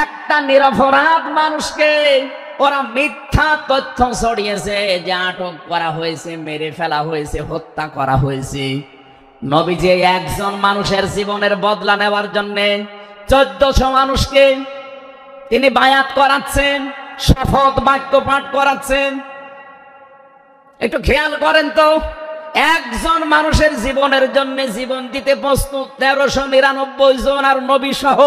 একটা নিরপরাধ মানুষকে ওরা মিথ্যা তথ্য ছড়িয়েছে যে আটক করা হয়েছে, মেরে ফেলা হয়েছে, হত্যা করা হয়েছে। নবীজি একজন মানুষের জীবনের বদলা নেওয়ার জন্য 1400 মানুষকে তিনি বায়াত করাচ্ছেন, শপথ বাক্য পাঠ করাচ্ছেন। একটু খেয়াল করেন তো, একজন মানুষের জীবনের জন্য জীবন দিতে প্রস্তুত 1399 জন, আর নবী সহ।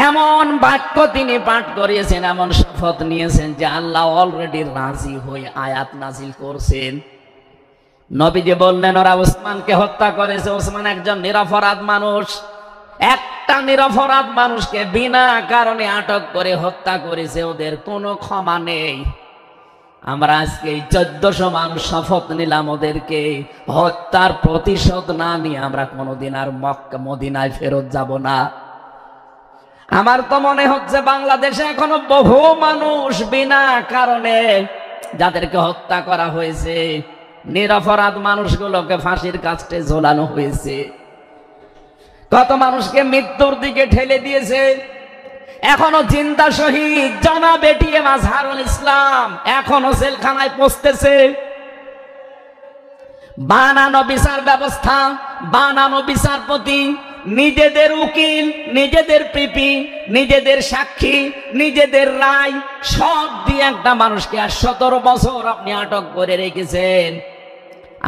এমন বাক্য তিনি পাঠ করিয়েছেন, এমন শপথ নিয়েছেন যে আল্লাহ অলরেডি রাজি হয়ে আয়াত নাজিল করছেন। নবীজি বললেন ওরা ওসমানকে হত্যা করেছে, ওসমান একজন নিরপরাধ মানুষ। একটা নিরপরাধ মানুষকে বিনা কারণে আটক করে হত্যা করেছে, ওদের কোনো ক্ষমা নেই। আমরা আজকে 1400 মানুষ শপথ নিলাম ওদেরকে হত্যার প্রতিশোধ না নিয়ে আমরা কোনোদিন আর মক্কা মদিনায় ফেরত যাব না। আমার তো মনে হচ্ছে বাংলাদেশে এখনো বহু মানুষ বিনা কারণে যাদেরকে হত্যা করা হয়েছে, নিরপরাধ মানুষগুলোকে ফাঁসির কাস্টে ঝোলানো হয়েছে, কত মানুষকে মৃত্যুর দিকে ঠেলে দিয়েছে। এখনো জিন্দা শহীদ জনাব এটিএম আজহারুল ইসলাম এখনো জেলখানায় পৌঁছতেছে। বানানো বিচার ব্যবস্থা, বানানো বিচারপতি, নিজেদের উকিল, নিজেদের পিপি, নিজেদের সাক্ষী, নিজেদের রায় সব দিয়ে একটা মানুষকে 17 বছর আপনি আটক করে রেখেছেন।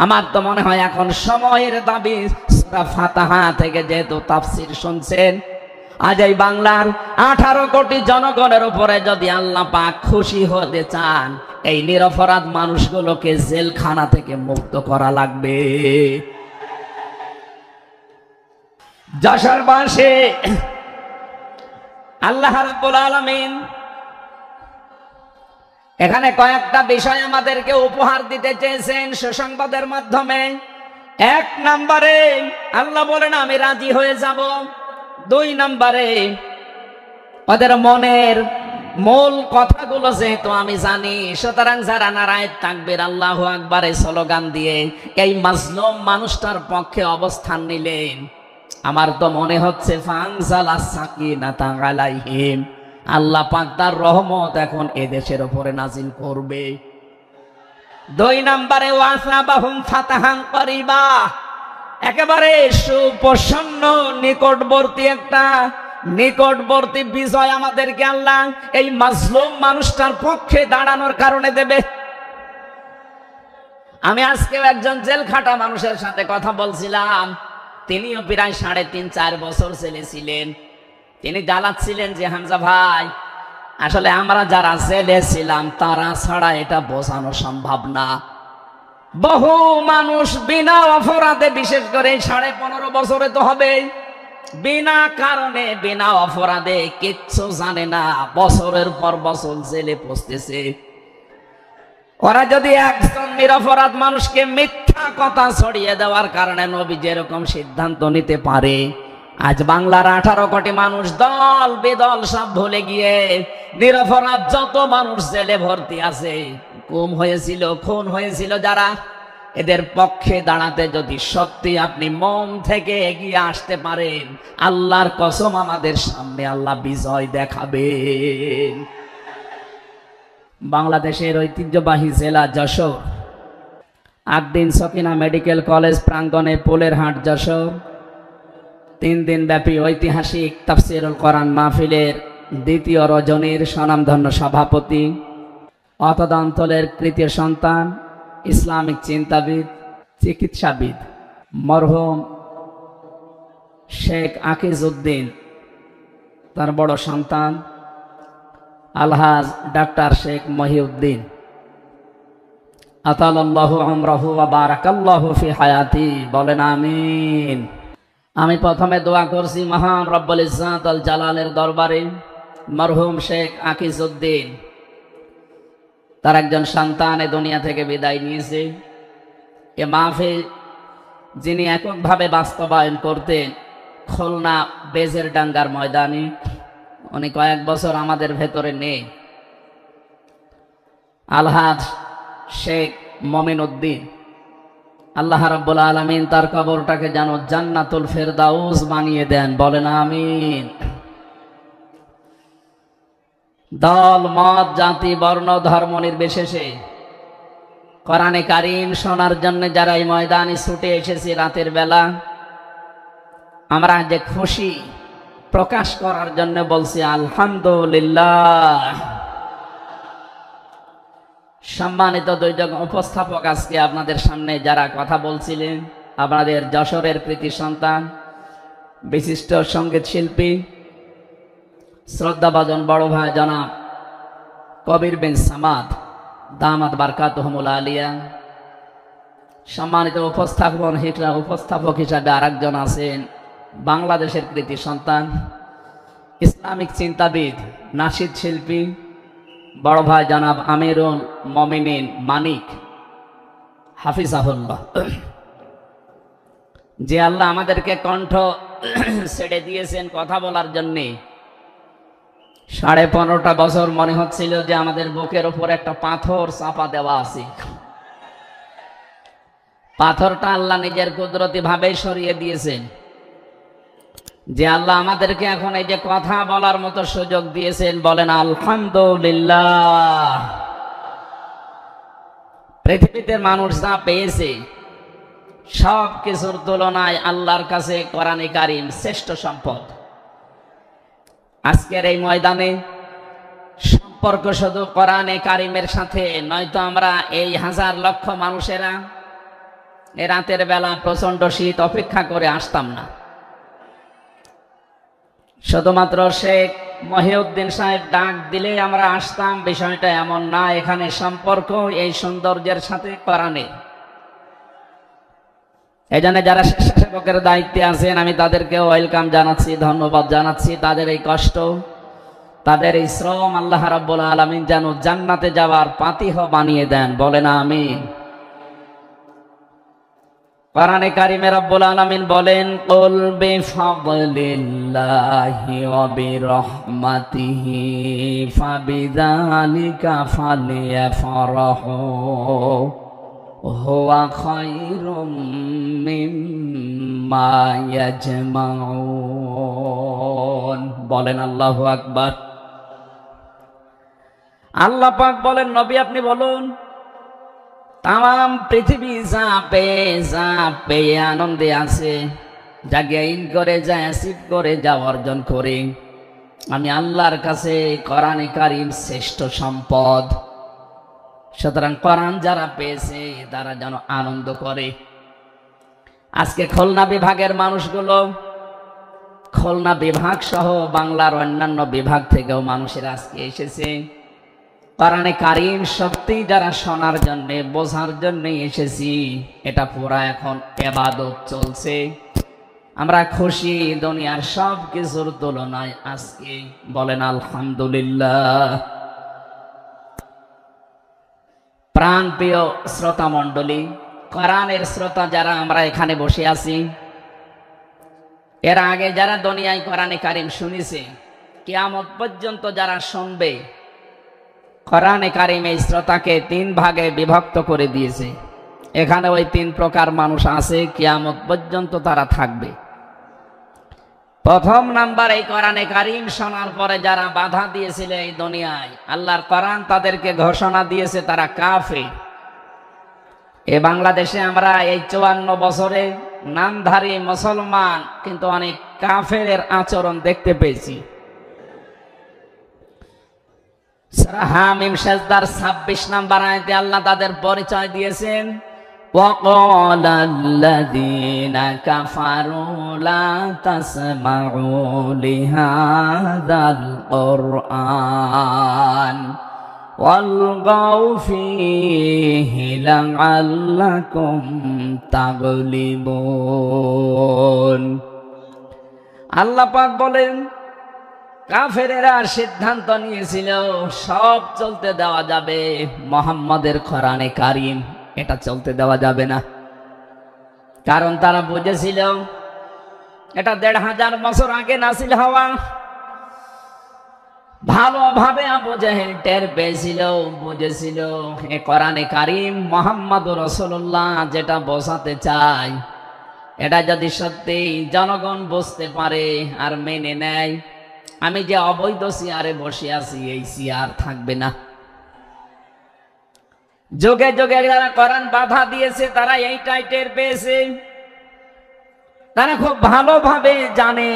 আমার তো মনে হয় এখন সময়ের দাবি, সূরা ফাতিহা থেকে যেহেতু তাফসীর শুনছেন, আজ এই বাংলার 18 কোটি জনগণের উপরে যদি আল্লাহ পাক খুশি হতে চান, এই নিরপরাধ মানুষগুলোকে জেলখানা থেকে মুক্ত করা লাগবে। যশোরবাসী আল্লাহ রাব্বুল আলামিন এখানে কয়েকটা বিষয় আমাদেরকে উপহার দিতে চেয়েছেন সুসংবাদের মাধ্যমে। 1 নম্বরে আল্লাহ বলেন আমি রাজি হয়ে যাব। 2 নম্বরে ওদের মনের মূল কথাগুলো যেহেতু আমি জানি, সুতরাং যারা নারায়ে তাকবীর আল্লাহু আকবার স্লোগান দিয়ে এই মাজলুম মানুষটার পক্ষে অবস্থান নিলেন, আমার তো মনে হচ্ছে ফানজালা সাকিনাতা আলাইহিম, আল্লাহ পাক তার রহমত এখন এদেশের উপরে নাজিল করবে। 2 নম্বরে ওয়াসাবাহুম ফাতাহান করিবা, একেবারে সুপ্রসন্ন নিকটবর্তী বিজয় আমাদেরকে আল্লাহ এই মাজলুম মানুষটার পক্ষে দাঁড়ানোর কারণে দেবে। আমি আজকেও একজন জেল খাটা মানুষের সাথে কথা বলছিলাম, তিনিও প্রায় 3.5-4 বছর জেলে ছিলেন। তিনি জ্বালাচ্ছিলেন যে হামজা ভাই, আসলে আমরা যারা জেলে ছিলাম তারা ছাড়া এটা বোঝানো সম্ভব না। বহু মানুষ বিনা অপরাধে, বিশেষ করে 15.5 বছরে তো হবে, বিনা কারণে বিনা অপরাধে কিচ্ছু জানে না, বছরের পর বছর জেলে পৌঁছতেছে। ওরা যদি একজন নিরপরাধ মানুষকে মিথ্যা কথা ছড়িয়ে দেওয়ার কারণে নবী যেরকম সিদ্ধান্ত নিতে পারে, আজ বাংলার 18 কোটি মানুষ দল বেদল সব ভুলে গিয়ে নিরপরাধ যত মানুষ জেলে ভর্তি আছে, গুম হয়েছিল, খুন হয়েছিল যারা, এদের পক্ষে দাঁড়াতে যদি সত্যি আপনি মন থেকে এগিয়ে আসতে পারেন, আল্লাহর কসম আমাদের সামনে আল্লাহ বিজয় দেখাবেন। বাংলাদেশের ঐতিহ্যবাহী জেলা যশোর, 8 দিন সকিনা মেডিকেল কলেজ প্রাঙ্গণে পোলের হাট যশোর 3 দিন ব্যাপী ঐতিহাসিক তাফসীরুল কোরআন মাহফিলের 2য় রজনীর স্বনামধন্য সভাপতি, অতদা অঞ্চলের তৃতীয় সন্তান, ইসলামিক চিন্তাবিদ, চিকিৎসাবিদ মরহুম শেখ আকিজউদ্দিন, তার বড় সন্তান আলহাজ ডাক্তার শেখ মহিউদ্দিন, আতালাল্লাহু আমরাহু ওয়া বারাকাল্লাহু ফি হায়াতি, বলেন আমিন। আমি প্রথমে দোয়া করছি মহান রব্বুল ইজ্জাত আল জালালের দরবারে, মরহুম শেখ আকিজউদ্দিন তার একজন সন্তান এ দুনিয়া থেকে বিদায় নিয়েছে। এ মাহফিল যিনি এককভাবে বাস্তবায়ন করতেন খুলনা বেজেরডাঙ্গার ময়দানে, উনি কয়েক বছর আমাদের ভেতরে নেই। আলহাজ শেখ মমিন উদ্দিন, আল্লাহ রাব্বুল আলামিন তার কবরটাকে যেন জান্নাতুল ফেরদাউস বানিয়ে দেন, বলেন আমিন। দল মত জাতি বর্ণ ধর্ম নির্বিশেষে কোরআনে কারীম শোনার জন্য যারা এই ময়দানে ছুটে এসেছে রাতের বেলা, আমরা যে খুশি প্রকাশ করার জন্য বলছি আলহামদুলিল্লাহ। সম্মানিত দুইজন উপস্থাপক, আজকে আপনাদের সামনে যারা কথা বলছিলেন, আপনাদের যশোরের কৃতি সন্তান বিশিষ্ট সঙ্গীত শিল্পী শ্রদ্ধাভাজন বড় ভাই জনাব কবির বিন সামাদ দামাত বারকাতুহুমুল আলিয়া। সম্মানিত উপস্থাপক হিসাবে আরেকজন আছেন বাংলাদেশের কৃতি সন্তান ইসলামিক চিন্তাবিদ নাশিদ শিল্পী বড় ভাই জনাব আমিরুল মমিনিন মানিক হাফিজাহুল্লাহ। যে আল্লাহ আমাদেরকে কণ্ঠ ছেড়ে দিয়েছেন কথা বলার জন্যে। 15.5 বছর মনে হচ্ছিল যে আমাদের বুকের উপর একটা পাথর চাপা দেওয়া আছে। পাথরটা আল্লাহ নিজের কুদরতি ভাবে সরিয়ে দিয়েছেন। যে আল্লাহ আমাদেরকে এখন এই যে কথা বলার মতো সুযোগ দিয়েছেন, বলেন আলহামদুলিল্লাহ। পৃথিবীতে মানুষ যা পেয়েছে সব কিছুর তুলনায় আল্লাহর কাছে কোরআনে কারীম শ্রেষ্ঠ সম্পদ। আজকের এই ময়দানে সম্পর্ক শুধু কোরআনে কারীমের সাথে, নয়তো আমরা এই হাজার লক্ষ মানুষেরা এ রাতের বেলা প্রচন্ড শীত অপেক্ষা করে আসতাম না। শুধুমাত্র শেখ মহিউদ্দিন সাহেব ডাক দিলে আমরা আসতাম, বিষয়টা এমন না। এখানে সম্পর্ক এই সৌন্দর্যের সাথে কোরআনে। এই জন্য যারা স্বেচ্ছাসেবকের দায়িত্বে আছেন আমি তাদেরকে ওয়েলকাম জানাচ্ছি, ধন্যবাদ জানাচ্ছি। তাদের এই কষ্ট, তাদের এই শ্রম আল্লাহ রাব্বুল আলামিন যেন জান্নাতে যাওয়ার পাতিহ বানিয়ে দেন, বলেন আমিন। কোরআনে কারীমে রাব্বুল আলামিন বলেন, কুল বিফাদলিল্লাহি ওয়া বিরহমাতিহি ফাবিযালিকা ফালিয়াফরাহু হুয়া খায়রুম মিম্মা ইয়াজমাউন। বলেন আল্লাহু আকবার। আল্লাহ পাক বলেন, নবী আপনি বলুন, তাম পৃথিবী যা পেয়ে আনন্দে আছে, যা গেইন করে, যা অ্যাচিভ করে, যা অর্জন করে, আমি আল্লাহর কাছে কোরআনে কারীম শ্রেষ্ঠ সম্পদ। সুতরাং কোরআন যারা পেয়েছে তারা যেন আনন্দ করে। আজকে খুলনা বিভাগের মানুষগুলো, খুলনা বিভাগ সহ বাংলার অন্যান্য বিভাগ থেকেও মানুষেরা আজকে এসেছে কোরআনে কারীম সত্যি যারা শোনার জন্য, বোঝার জন্য এসেছি। এটা পুরা এখন ইবাদত চলছে। আমরা খুশি দুনিয়ার সব কিছুর তুলনায় আজকে, বলেন আলহামদুলিল্লাহ। প্রাণপ্রিয় শ্রোতা মণ্ডলী, কোরআনের শ্রোতা যারা আমরা এখানে বসে আছি, এর আগে যারা দুনিয়ায় কোরআনে কারীম শুনেছে, কিয়ামত পর্যন্ত যারা শুনবে, কোরআনে কারীম এই শ্রোতাকে 3 ভাগে বিভক্ত করে দিয়েছে। এখানে ওই 3 প্রকার মানুষ আছে, কিয়ামত পর্যন্ত তারা থাকবে। প্রথম নাম্বার, এই কোরআনে কারীম শোনার পরে যারা বাধা দিয়েছিল এই দুনিয়ায়, আল্লাহর কোরআন তাদেরকে ঘোষণা দিয়েছে তারা কাফের। এই বাংলাদেশে আমরা এই 54 বছরে নামধারী মুসলমান, কিন্তু অনেক কাফেরের আচরণ দেখতে পেয়েছি। সূরা হামিম সেজদার 26 নম্বর আয়াতে আল্লাহ তাদের পরিচয় দিয়েছেন, وقال الذين كفروا لا تسمعوا لهذا القرآن والغوا فيه لعلكم تغلبون। আল্লাহ পাক বলেন, কাফেরেরা সিদ্ধান্ত নিয়েছিল সব চলতে দেওয়া যাবে, মুহাম্মাদের কোরআনে কারীম এটা চলতে দেওয়া যাবে না। কারণ তারা বুঝেছিল এটা 1500 বছর আগে নাযিল হওয়া। ভালোভাবে আবু জাহেল টের পেয়েছিল, বুঝেছিল এ কোরআনে কারীম মুহাম্মদুর রাসূলুল্লাহ যেটা বোঝাতে চায়, এটা যদি সত্যি জনগণ বুঝতে পারে আর মেনে নেয়, আমি যে অবৈধ চেয়ারে বসে আছি এই চেয়ার থাকবে না। যুগে যুগে যারা কোরআন বাধা দিয়েছে তারা এইটাই টের পেয়েছে। তারা খুব ভালোভাবে জানে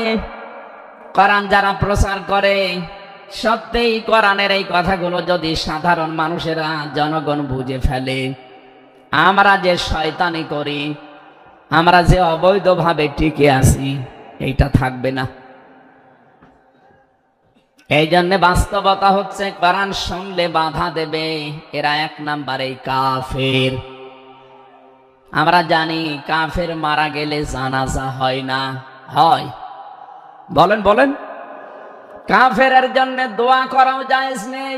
কোরআন যারা প্রচার করে সত্যিই কোরআনের এই কথাগুলো যদি সাধারণ মানুষেরা জনগণ বুঝে ফেলে, আমরা যে শয়তানি করি, আমরা যে অবৈধভাবে টিকে আছি, এইটা থাকবে না। এই জন্য বাস্তবতা হচ্ছে কোরআন শুনলে বাধা দেবে এরা এক নাম্বারে কাফের। আমরা জানি কাফের মারা গেলে জানাজা হয় না, হয়? বলেন বলেন। কাফেরের জন্য দোয়া করাও জায়েজ নেই।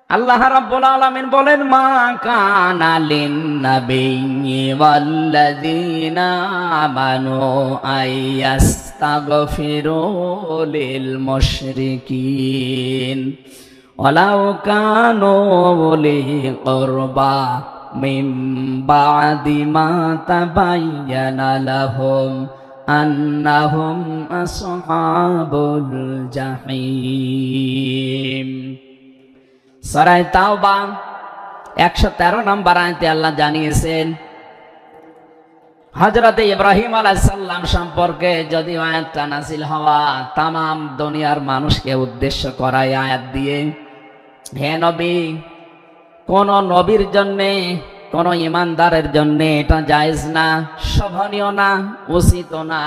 আল্লাহ রাব্বুল আলামিন বলেন, মা কানা লিন-নাবিয়্যি ওয়াল্লাযীনা আমানু আইয়াস্তাগফিরু লিল মুশরিকিন ওয়ালাউ কানু উলি কুরবা মিন বা'দি মা তাবায়্যানা লাহুম আন্নাহুম আসহাবুল জাহিম। সূরা তাওবা 113 নম্বর আয়াতে আল্লাহ জানিয়েছেন হযরত ইব্রাহিম আলাইহিস সালাম সম্পর্কে যদিও আয়াতটা নাযিল হওয়া তাম দুনিয়ার মানুষকে উদ্দেশ্য করা আয়াত দিয়ে, হে নবী, কোন নবীর জন্য কোন ইমানদারের জন্য এটা জায়েজ না, শোভনীয় না, উচিত না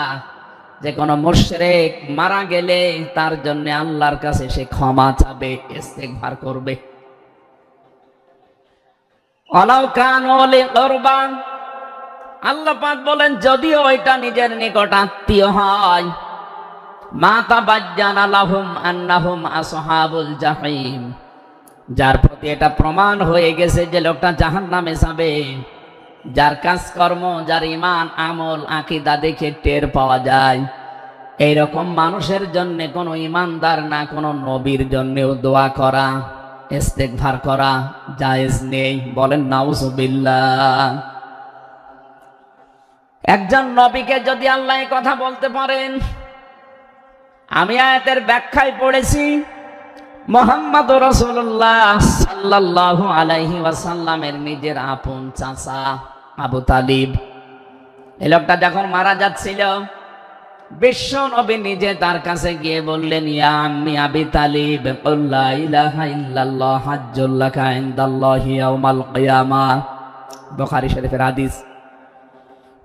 যে কোন মুশরিক মারা গেলে তার জন্য আল্লাহর কাছে সে ক্ষমা চাবে, ইস্তেগফার করবে। ওয়ালাউ কানু লি কুরবা, আল্লাহ পাক বলেন যদিও এটা নিজের নিকট আত্মীয় হয়, মা তাবায়্যানা লাহুম আন্নাহুম আসহাবুল জাহিম, যার প্রতি এটা প্রমাণ হয়ে গেছে যে লোকটা জাহান্নামে যাবে, যার কাজকর্ম, যার ঈমান, আমল, আকীদা দেখে টের পাওয়া যায়, এইরকম মানুষের জন্য কোনো ঈমানদার না কোনো নবীর জন্যও দোয়া করা, ইস্তেগফার করা জায়েজ নেই। বলেন নাউযুবিল্লাহ। একজন নবীকে যদি আল্লাহ এই কথা বলতে পারেন, আমি আয়াতের ব্যাখ্যায় পড়েছি মুহাম্মদুর রাসূলুল্লাহ সাল্লাল্লাহু আলাইহি ওয়াসাল্লামের নিজের আপন চাচা আবু তালিব, এই লোকটা যখন মারা যাচ্ছিল বিশ্ব নবী নিজে তার কাছে গিয়ে বললেন, ইয়া আম্মি আবি তালিব কুল লা ইলাহা ইল্লাল্লাহ হাজ্জুল লাকা ইনদাল্লাহি ইয়াউমাল কিয়ামাহ, বুখারী শরীফের হাদিস।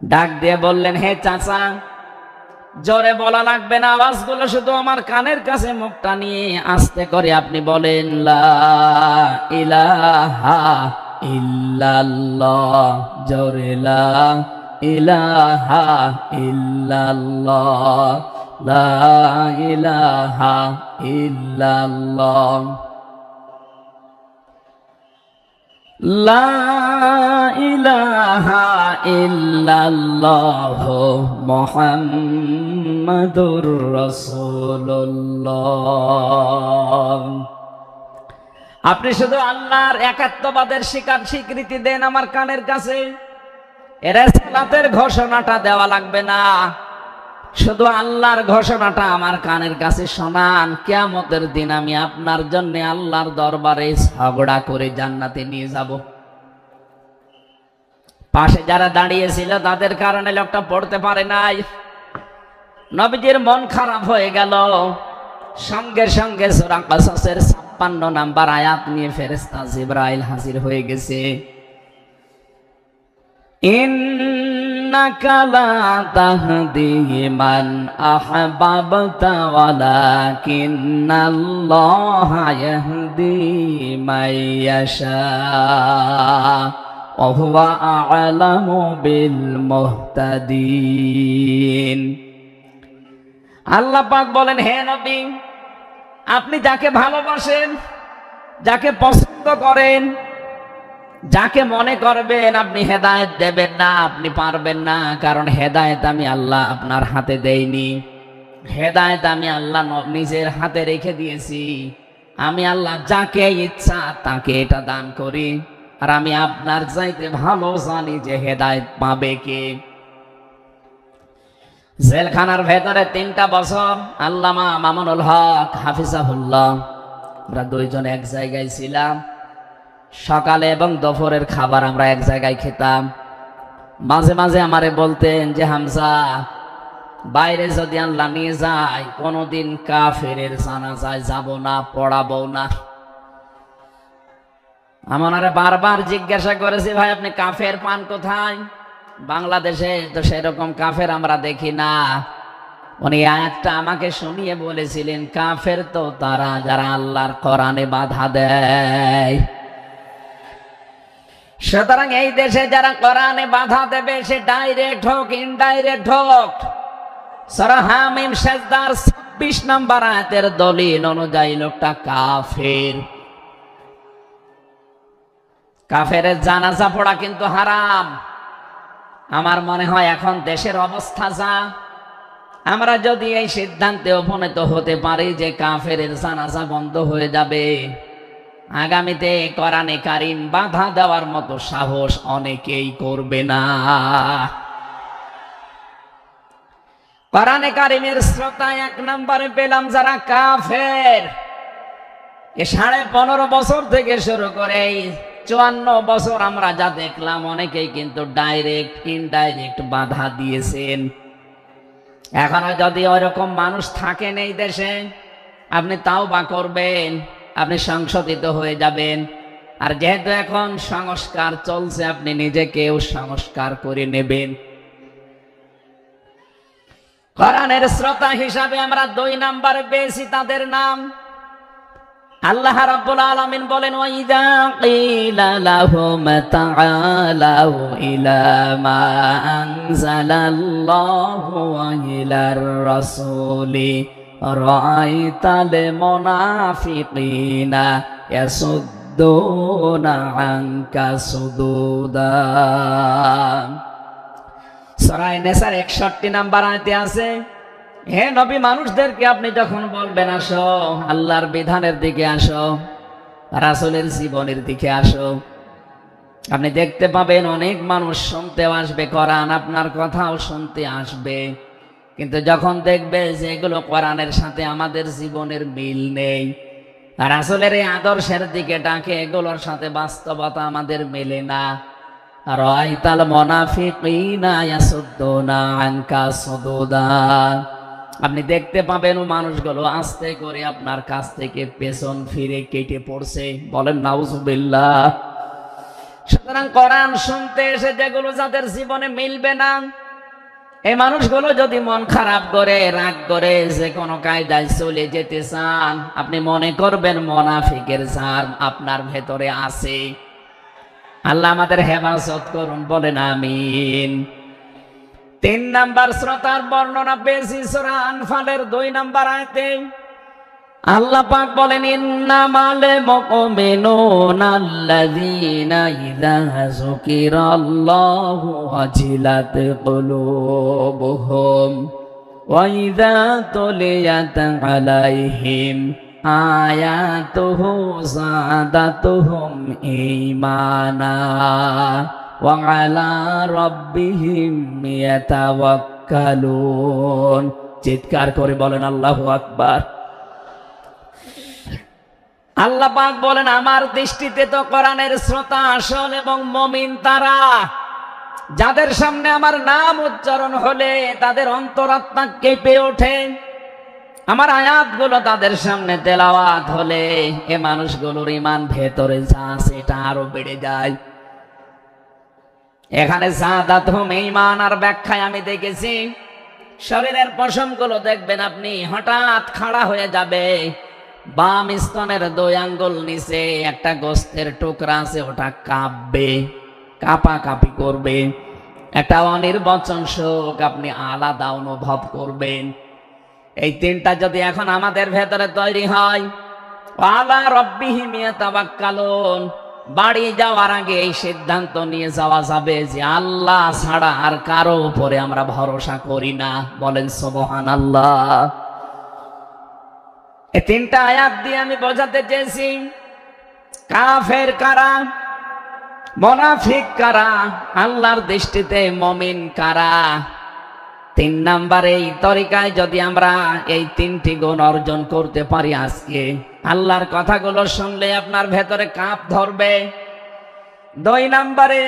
ডাক দিয়ে বললেন, হে চাচা, জোরে বলা লাগবে না, আওয়াজগুলো শুধু আমার কানের কাছে মুখটা নিয়ে আস্তে করে আপনি বলেন, লা ইলাহা ইল্লাল্লাহ, জোরে লা ইলাহা ইল্লাল্লাহ, লা ইলাহা ইল্লাল্লাহ, লা ইলাহা ইল্লাল্লাহ মুহাম্মাদুর রাসূলুল্লাহ। আপনি শুধু আল্লাহর একাত্মবাদের স্বীকৃতি দেন আমার কানের কাছে, রিসালাতের ঘোষণাটা দেওয়া লাগবে না, শুধু আল্লাহর ঘোষণাটা আমার কানের কাছে শোনান। কিয়ামতের দিন আমি আপনার জন্য আল্লাহর দরবারে ঝগড়া করে জান্নাতে নিয়ে যাব। পাশে যারা দাঁড়িয়েছিল তাদের কারণে লোকটা পড়তে পারে নাই। নবীজির মন খারাপ হয়ে গেল। সঙ্গে সঙ্গে সূরা কাসাসের 56 নম্বর আয়াত নিয়ে ফেরেশতা জিবরাইল হাজির হয়ে গেছে। ইন্নাকা লা তাহদি মান আহবাবতা ওয়ালাকিন্নাল্লাহা ইয়াহদি মাইয়াশা ওয়া হুয়া আ'লামু বিল মুহতাদিন। আল্লাহ পাক বলেন, হে নবী, আপনি যাকে ভালোবাসেন, যাকে পছন্দ করেন, যাকে মনে করবেন আপনি হেদায়েত দেবেন না, আপনি পারবেন না, কারণ হেদায়েত আমি আল্লাহ আপনার হাতে দেইনি। হেদায়েত আমি আল্লাহ নিজের হাতে রেখে দিয়েছি। আমি আল্লাহ যাকে ইচ্ছা তাকে এটা দান করি, আর আমি আপনার চাইতে ভালো জানি যে হেদায়েত পাবে কে। জেলখানার ভেতরে 3টা বছর আল্লামা মামুনুল হক হাফিজাহুল্লাহ আমরা দুইজন এক জায়গায় ছিলাম। সকালে এবং দুপুরের খাবার আমরা এক জায়গায় খেতাম। মাঝে মাঝে আমারে বলতেন যে হামজা, বাইরে যদি আল্লাহ নিয়ে যায় কোনদিন কাফেরের জানাজায় যাব না, পড়াবো না। আমারে বারবার জিজ্ঞাসা করেছি, ভাই আপনি কাফের পান কোথায়? বাংলাদেশে তো সেরকম কাফের আমরা দেখি না। উনি আয়াতটা আমাকে শুনিয়ে বলেছিলেন, কাফের তো তারা যারা আল্লাহর কোরআনে বাধা দেয়। সুতরাং এই দেশে যারা কোরআনে বাধা দেবে সে ডাইরেক্ট হোক ইনডাইরেক্ট হোক, সূরা হামিম সেজদার 26 নম্বর আয়াতের দলিল অনুযায়ী লোকটা কাফের। কাফেরের জানাজা পড়া কিন্তু হারাম। আমার মনে হয় এখন দেশের অবস্থা যা, আমরা যদি এই সিদ্ধান্তে উপনীত হতে পারি যে কাফেরের জানাজা বন্ধ হয়ে যাবে, আগামীতে কোরআনে কারীম বাধা দেওয়ার মতো সাহস অনেকেই করবে না। কোরআনে কারীমের শ্রোতা 1 নম্বরে পেলাম যারা কাফের। 15.5 বছর থেকে শুরু করে 54 বছর আমরা যা দেখলাম, অনেকেই কিন্তু ডাইরেক্ট ইনডাইরেক্ট বাধা দিয়েছেন। এখনো যদি ওইরকম মানুষ থাকেন এই দেশে, আপনি তাওবা করবেন, আপনি সংশোধিত হয়ে যাবেন। আর যেহেতু এখন সংস্কার চলছে, আপনি নিজেকেও সংস্কার করে নেবেন। কোরআনের শ্রোতা হিসাবে আমরা 2 নম্বরে পেয়েছি তাদের নাম। আল্লাহ রাব্বুল আলামিন বলেন, ওয়াইদা কিলা লাহুম তাআলাউ ইলা মা আনজালাল্লাহু ওয়া ইলার রাসূলি রাআইতাল মুনাফিকিনা ইয়াসুদ্দুনা আনকা সুদুদা। সূরা নিসার 61 নম্বর আয়াতে আছে, হে নবী, মানুষদেরকে আপনি যখন বলবেন আসো আল্লাহর বিধানের দিকে আসো, রাসূলের জীবনের দিকে আসো, আপনি দেখতে পাবেন অনেক মানুষ শুনতেও আসবে কোরআন, আপনার কথাও শুনতে আসবে। কিন্তু যখন দেখবে যে এগুলো কোরআনের সাথে আমাদের জীবনের মিল নেই, রাসূলের এই আদর্শের দিকে ডাকে, এগুলোর সাথে বাস্তবতা আমাদের মেলে না, রাআইতাল মুনাফিকিনা ইয়াসুদ্দুনা আনকা সুদুদা, আপনি দেখতে পাবেন ও মানুষগুলো আস্তে করে আপনার কাছ থেকে পেছন ফিরে কেটে পড়ছে। বলেন নাউজুবিল্লাহ। সুতরাং কোরআন শুনতে এসে যেগুলো যাদের জীবনে মিলবে না, এই মানুষগুলো যদি মন খারাপ করে, রাগ করে, যে কোনো কায়দায় চলে যেতে চান, আপনি মনে করবেন মুনাফিকের জার আপনার ভেতরে আছে। আল্লাহ আমাদের হেফাজত করুন, বলেন আমিন। 3 নম্বর শ্রোতার বর্ণনা পেয়েছি সূরা আনফালের 2 নম্বর আয়াতে। আল্লাহ পাক বলেন, ইন্নামাল মুমিনুনা আল্লাযীনা ইযা যুকিরাল্লাহু ওয়াজিলাত কুলুবুহুম ওয়া ইযা তুলিয়াত আলাইহিম আয়াতুহু যাদাতুহুম ঈমানা ওয়া আলা রাব্বিহিম ইয়াতাওয়াক্কালুন। চিৎকার করে বলেন আল্লাহু আকবার। আল্লাহ পাক বলেন, আমার দৃষ্টিতে তো কোরআনের শ্রোতা আসল এবং মুমিন তারা, যাদের সামনে আমার নাম উচ্চারণ হলে তাদের অন্তরাত্মা কেঁপে ওঠে, আমার আয়াতগুলো তাদের সামনে তেলাওয়াত হলে এ মানুষগুলোর ঈমান ভেতরে যা আছে এটা আরো বেড়ে যায়। এখানে যাদাতুহুম ঈমান আর ব্যাখ্যায় আমি দেখেছি, শরীরের পশমগুলো দেখবেন আপনি হঠাৎ খাড়া হয়ে যাবে, বাম স্তনের 2 আঙ্গুল নিচে একটা গোস্তের টুকরা আছে, ওটা কাঁপবে, কাঁপাকাঁপি করবে, একটা অনির্বচন শোক আপনি আলাদা অনুভব করবেন। এই 3টা যদি এখন আমাদের ভেতরে তৈরি হয়, আলা রাব্বিহিম ইয়াতাওয়াক্কালুন, বাড়ি যাওয়ার আগে এই সিদ্ধান্ত নিয়ে যাওয়া যাবে যে আল্লাহ ছাড়া আর কারো উপরে আমরা ভরসা করি না। বলেন সুবহানাল্লাহ। এই 3টা আয়াত দিয়ে আমি বোঝাতে চেয়েছি কাফের কারা, মুনাফিক কারা, আল্লাহর দৃষ্টিতে মুমিন কারা। তিন নাম্বার এই তরিকায় যদি আমরা এই তিনটি গুণ অর্জন করতে পারি, আজকে আল্লাহর কথাগুলো শুনলে আপনার ভেতরে কাঁপ ধরবে। দুই নাম্বারে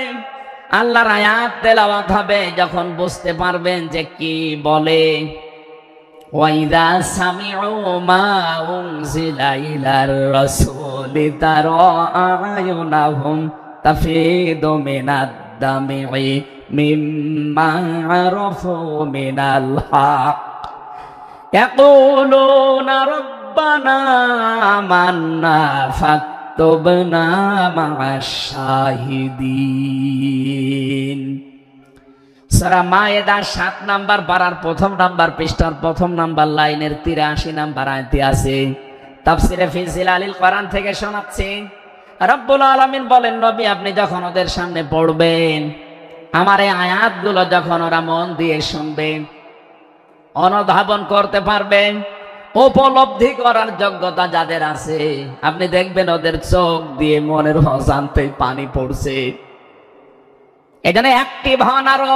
আল্লাহর আয়াত তেলাওয়াত হবে, যখন বুঝতে পারবেন যে কি বলে। ওয়াইদা সামিউ মা উনজিলা ইলার রাসূলি তারা আয়ুনাহুম তাফিদু মিনাদ দামি মিম্মা আরাফু মিনাল হক ইয়াকুলুনা রাব্বানা আমান্না ফাকতুবনা মা'আশ শাহিদিন। সূরা মায়েদা ৭ নাম্বার পারার ১ম নাম্বার পৃষ্ঠার ১ম নাম্বার লাইনের ৮৩ নাম্বার আয়াতে আছে। তাফসিরে ফি জিলালিল কোরআন থেকে শোনাচ্ছি। রব্বুল আলামিন বলেন, নবী আপনি যখন ওদের সামনে পড়বেন, আমার এই আয়াতগুলো যখন ওরা মন দিয়ে শুনবেন, অনুধাবন করতে পারবেন, উপলব্ধি করার যোগ্যতা যাদের আছে, আপনি দেখবেন ওদের চোখ দিয়ে মনের অজান্তেই পানি পড়ছে। এজন্য অ্যাক্টিভ হন আরো,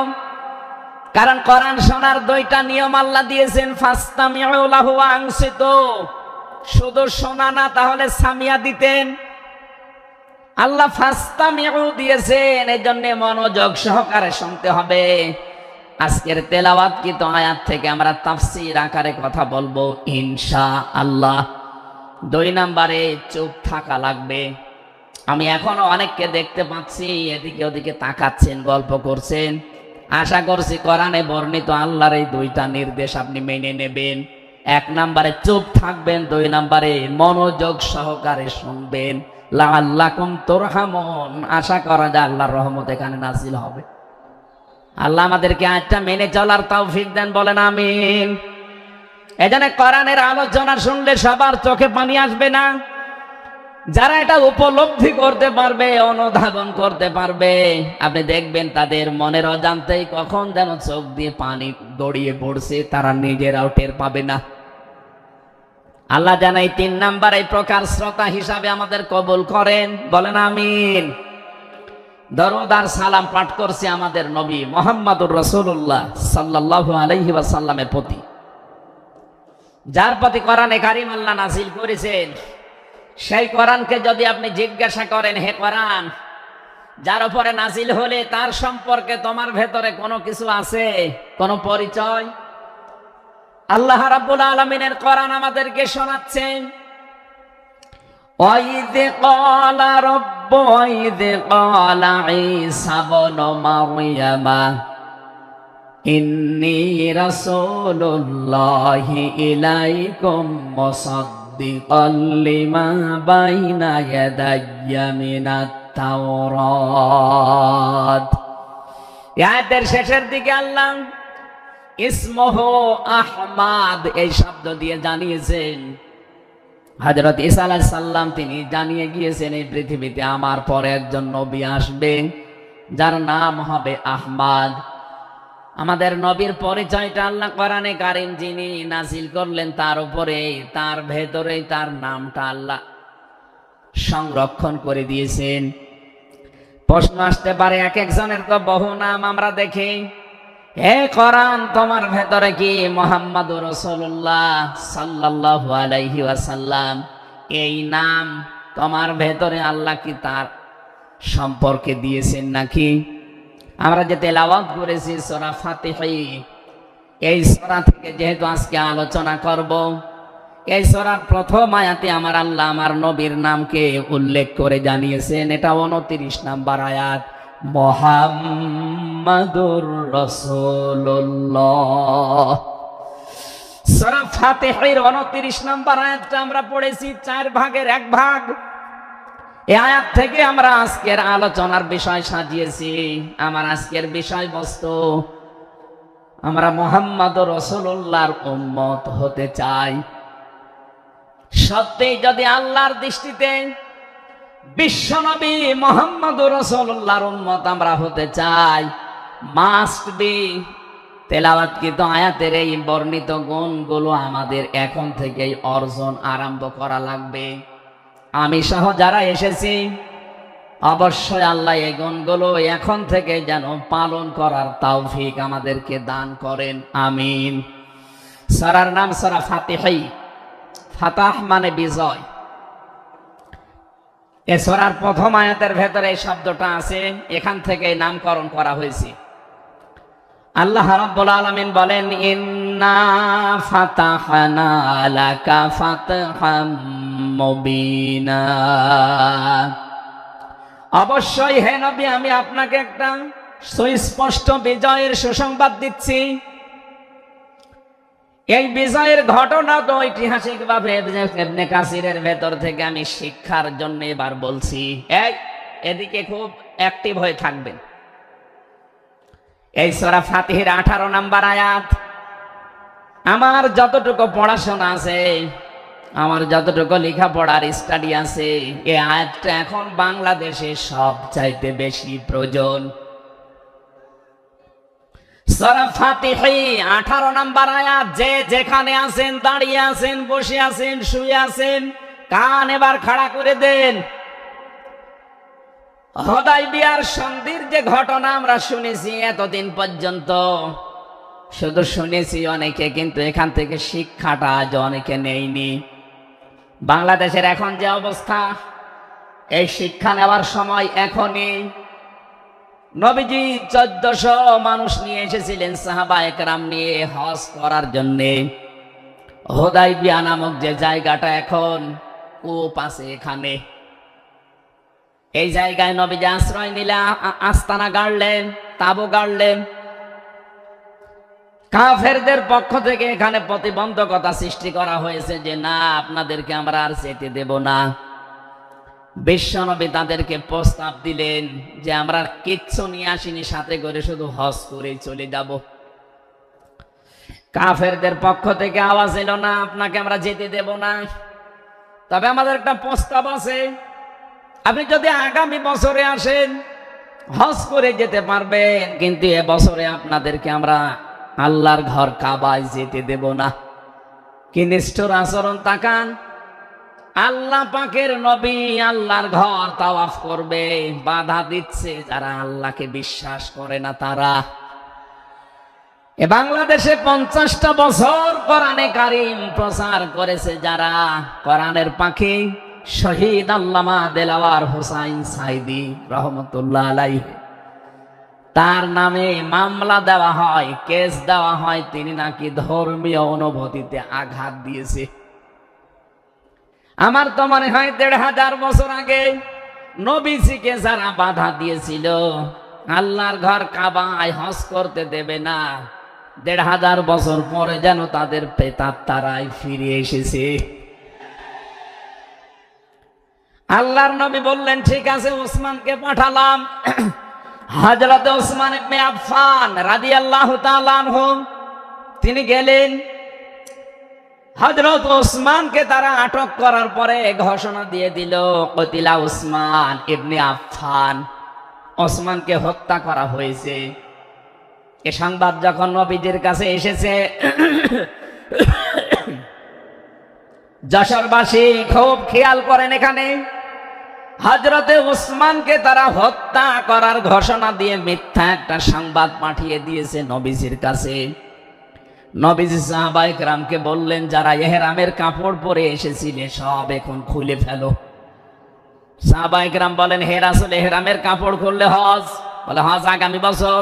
কারণ কোরআন শোনার দুইটা নিয়ম আল্লাহ দিয়েছেন। ফাসতামিউ লাহু ওয়া আনসিতু, শুধু শোনা না, তাহলে সামিয়া দিতেন। আল্লাহ ফাসতামিউ দিয়েছেন, এজন্য মনোযোগ সহকারে শুনতে হবে। আজকের তেলাওয়াতকৃত আয়াত থেকে আমরা তাফসীর আকারে কথা বলবো ইনশাআল্লাহ। দুই নাম্বারে চুপ থাকা লাগবে। আমি এখনো অনেককে দেখতে পাচ্ছি এদিকে ওদিকে তাকাচ্ছেন, গল্প করছেন। আশা করছি কোরআনে বর্ণিত আল্লাহর এই দুইটা নির্দেশ আপনি মেনে নেবেন। এক নাম্বারে চুপ থাকবেন, দুই নাম্বারে মনোযোগ সহকারে শুনবেন। লাআল্লাকুম তুরহামুন, আশা করা যায় আল্লাহর রহমত এখানে নাযিল হবে। আল্লাহ আমাদেরকে আয়াতটা মেনে চলার তৌফিক দেন, বলেন আমিন। এজন্য কোরআনের আলোচনা শুনলে সবার চোখে পানি আসবে না। যারা এটা উপলব্ধি করতে পারবে, অনুধাবন করতে পারবে, আপনি দেখবেন তাদের মনের অজান্তেই কখন যেন চোখ দিয়ে পানি গড়িয়ে পড়ছে, তারা নিজেরাও টের পাবে না। আল্লাহ জানাই ৩ নাম্বার এই প্রকার শ্রোতা হিসাবে আমাদের কবুল করেন, বলেন আমিন। দরুদ আর সালাম পাঠ করছি আমাদের নবী মুহাম্মদুর রাসূলুল্লাহ সাল্লাল্লাহু আলাইহি ওয়াসাল্লামের প্রতি, যার প্রতি কোরআনে কারীম আল্লাহ নাযিল করেছেন। সেই কোরআনকে যদি আপনি জিজ্ঞাসা করেন, হে কোরআন, যার উপরে নাযিল হলে তার সম্পর্কে তোমার ভেতরে কোনো কিছু আছে, কোনো পরিচয়? আল্লাহ রাব্বুল আলামিনের কোরআন আমাদেরকে শোনাচ্ছেন, وَإِذْ قَالَ رَبُّ وَإِذْ قَالَ عِيسَى ابْنُ مَرْيَمَ إِنِّي رَسُولُ اللَّهِ إِلَيْكُمْ مُصَدِّقًا لِمَا بَيْنَ يَدَيَّ مِنَ التَّوْرَاةِ। আয়াতের শেষের দিকে আল্লাহ ইসমুহু আহমাদ এই শব্দ দিয়ে জানিয়েছেন, হযরত ঈসা আলাইহিস সালাম তিনি জানিয়ে গিয়েছেন এই পৃথিবীতে আমার পরে একজন নবী আসবে যার নাম হবে আহমদ। আমাদের নবীর পরিচয়টা আল্লাহ কোরআনে কারীম যিনি নাযিল করলেন তার উপরে, তার ভেতরেই তার নামটা আল্লাহ সংরক্ষণ করে দিয়েছেন। প্রশ্ন আসতে পারে, এক একজনের তো বহু নাম আমরা দেখি। হে কোরআন, তোমার ভেতরে কি মুহাম্মদুর রাসূলুল্লাহ সাল্লাল্লাহু আলাইহি ওয়াসাল্লাম এই নাম তোমার ভেতরে আল্লাহ কি তার সম্পর্কে দিয়েছেন নাকি? আমরা যে তেলাওয়াত করেছি সূরা ফাতিহা, এই সূরা থেকে যেহেতু আজকে আলোচনা করব, এই সূরার প্রথম আয়াতে আমার আল্লাহ আমার নবীর নামকে উল্লেখ করে জানিয়েছেন। এটা ২৯ নাম্বার আয়াত, মুহাম্মাদুর রাসূলুল্লাহ। সূরা ফাতিহার ২৯ নাম্বার আয়াতটা আমরা পড়েছি ৪ ভাগের ১ ভাগ। এই আয়াত থেকে আমরা আজকের আলোচনার বিষয় সাজিয়েছি। আমার আজকের বিষয়বস্তু, আমরা মুহাম্মাদুর রাসূলুল্লাহর উম্মত হতে চাই। সত্যি যদি আল্লাহর দৃষ্টিতে বিশ্বনবী মুহাম্মদুর রাসূলুল্লাহর উম্মত আমরা হতে চাই, মাস্ট বি তেলাওয়াতকৃত আয়াতের এই বর্ণিত গুণগুলো আমাদের এখন থেকেই অর্জন আরম্ভ করা লাগবে। আমি সহ যারা এসেছি অবশ্যই আল্লাহ এই গুণগুলো এখন থেকে যেন পালন করার তৌফিক আমাদেরকে দান করেন, আমিন। সূরার নাম সূরা ফাতিহা। ফাতাহ মানে বিজয়। এই সূরার প্রথম আয়াতের ভেতরে এই শব্দটা আছে, এখান থেকে নামকরণ করা হয়েছে। আল্লাহ রাব্বুল আলামিন বলেন, ইন্না ফাতাহনা লাকা ফাতহাম মুবিনা। অবশ্যই হে নবী, আমি আপনাকে একটা সুস্পষ্ট বিজয়ের সুসংবাদ দিচ্ছি। এই বিজয়ের ঘটনা তো ঐতিহাসিকভাবে ইবনে কাসিরের ভেতর থেকে আমি শিক্ষার জন্য এবার বলছি। এদিকে খুব অ্যাক্টিভ হয়ে থাকবেন। এই সূরা ফাতিহার 18 নম্বর আয়াত। আমার যতটুকু পড়াশোনা আছে, আমার যতটুকু লেখাপড়ার স্টাডি আছে, এই আয়াতটা এখন বাংলাদেশে সবচাইতে বেশি প্রয়োজন। সূরা ফাতিহা 18 নম্বর আয়াত। যে যেখানে আছেন, দাঁড়িয়ে আছেন, বসে আছেন, শুয়ে আছেন, কান এবার খাড়া করে দেন। হুদায়বিয়ার সন্ধির যে ঘটনা আমরা শুনেছি এতদিন পর্যন্ত, শুধু শুনেছি অনেকে, কিন্তু এখান থেকে শিক্ষাটা আজ অনেকে নেয়নি। বাংলাদেশের এখন যে অবস্থা, এই শিক্ষা নেওয়ার সময় এখনই। নবীজি 1400 মানুষ নিয়ে এসেছিলেন সাহাবায়ে কেরাম নিয়ে হজ করার জন্য। হুদায়বিয়া নামক যে জায়গাটা এখন কূপ আছে, এখানে এই জায়গায় নবীজি আশ্রয় নিলেন, আস্তানা গাড়লেন, তাঁবু গাড়লেন। কাফেরদের পক্ষ থেকে এখানে প্রতিবন্ধকতা সৃষ্টি করা হয়েছে যে না, আপনাদেরকে আমরা আর যেতে দেব না। বিশ্বনবী তাদেরকে প্রস্তাব দিলেন যে আমরা কিচ্ছু নিয়ে আসিনি, সাথে করে শুধু হজ করে চলে যাব। কাফেরদের পক্ষ থেকে আওয়াজ এলো, না, আপনাকে আমরা যেতে দেব না, তবে আমাদের একটা প্রস্তাব আছে। আপনি যদি আগামী বছরে আসেন, হজ করে যেতে পারবেন, কিন্তু এবছরে আপনাদেরকে আমরা আল্লাহর ঘর কাবায় যেতে দেব না। কি নিষ্ঠুর আচরণ তাকান। আল্লাহ পাকের নবী আল্লাহর ঘর তাওয়াফ করবে, বাধা দিচ্ছে যারা আল্লাহকে বিশ্বাস করে না তারা। এ বাংলাদেশে 50টা বছর কোরআনে কারীম প্রচার করেছে যারা, কোরআনের পাখি শহীদ আল্লামা দেলাওয়ার হোসাইন সাইদি রহমতুল্লাহ আলাইহি, তার নামে মামলা দেওয়া হয়, কেস দেওয়া হয়, তিনি নাকি ধর্মীয় অনুভূতিতে আঘাত দিয়েছে। আমার তো মনে হয় 1500 বছর আগে নবীজিকে যারা বাধা দিয়েছিল আল্লাহর ঘর কাবায় হজ করতে দেবে না, 1500 বছর পরে যেন তাদের প্রেতাত্মারাই ফিরে এসেছে। আল্লাহর নবী বললেন, ঠিক আছে, ওসমানকে পাঠালাম। হযরত ওসমান ইবনে আফফান রাদিয়াল্লাহু তাআলা আনহু তিনি গেলেন। হযরত ওসমানকে তারা আটক করার পরে ঘোষণা দিয়ে দিল, কতিলা ওসমান ইবনে আফফান, ওসমানকে হত্যা করা হয়েছে। এ সংবাদ যখন নবীজির কাছে এসেছে, যশোরবাসী খুব খেয়াল করেন, এখানে হযরতে ওসমানকে তারা হত্যা করার ঘোষণা দিয়ে মিথ্যা একটা সংবাদ পাঠিয়ে দিয়েছে নবীজির কাছে। নবীজি সাহাবায়ে কেরামকে বললেন, যারা ইহরামের কাপড় পরে এসেছিলে সব এখন খুলে ফেলো। সাহাবায়ে কেরাম বলেন, হে রাসূল, ইহরামের কাপড় খুললে হজ? বলে, হজ আগামী বছর।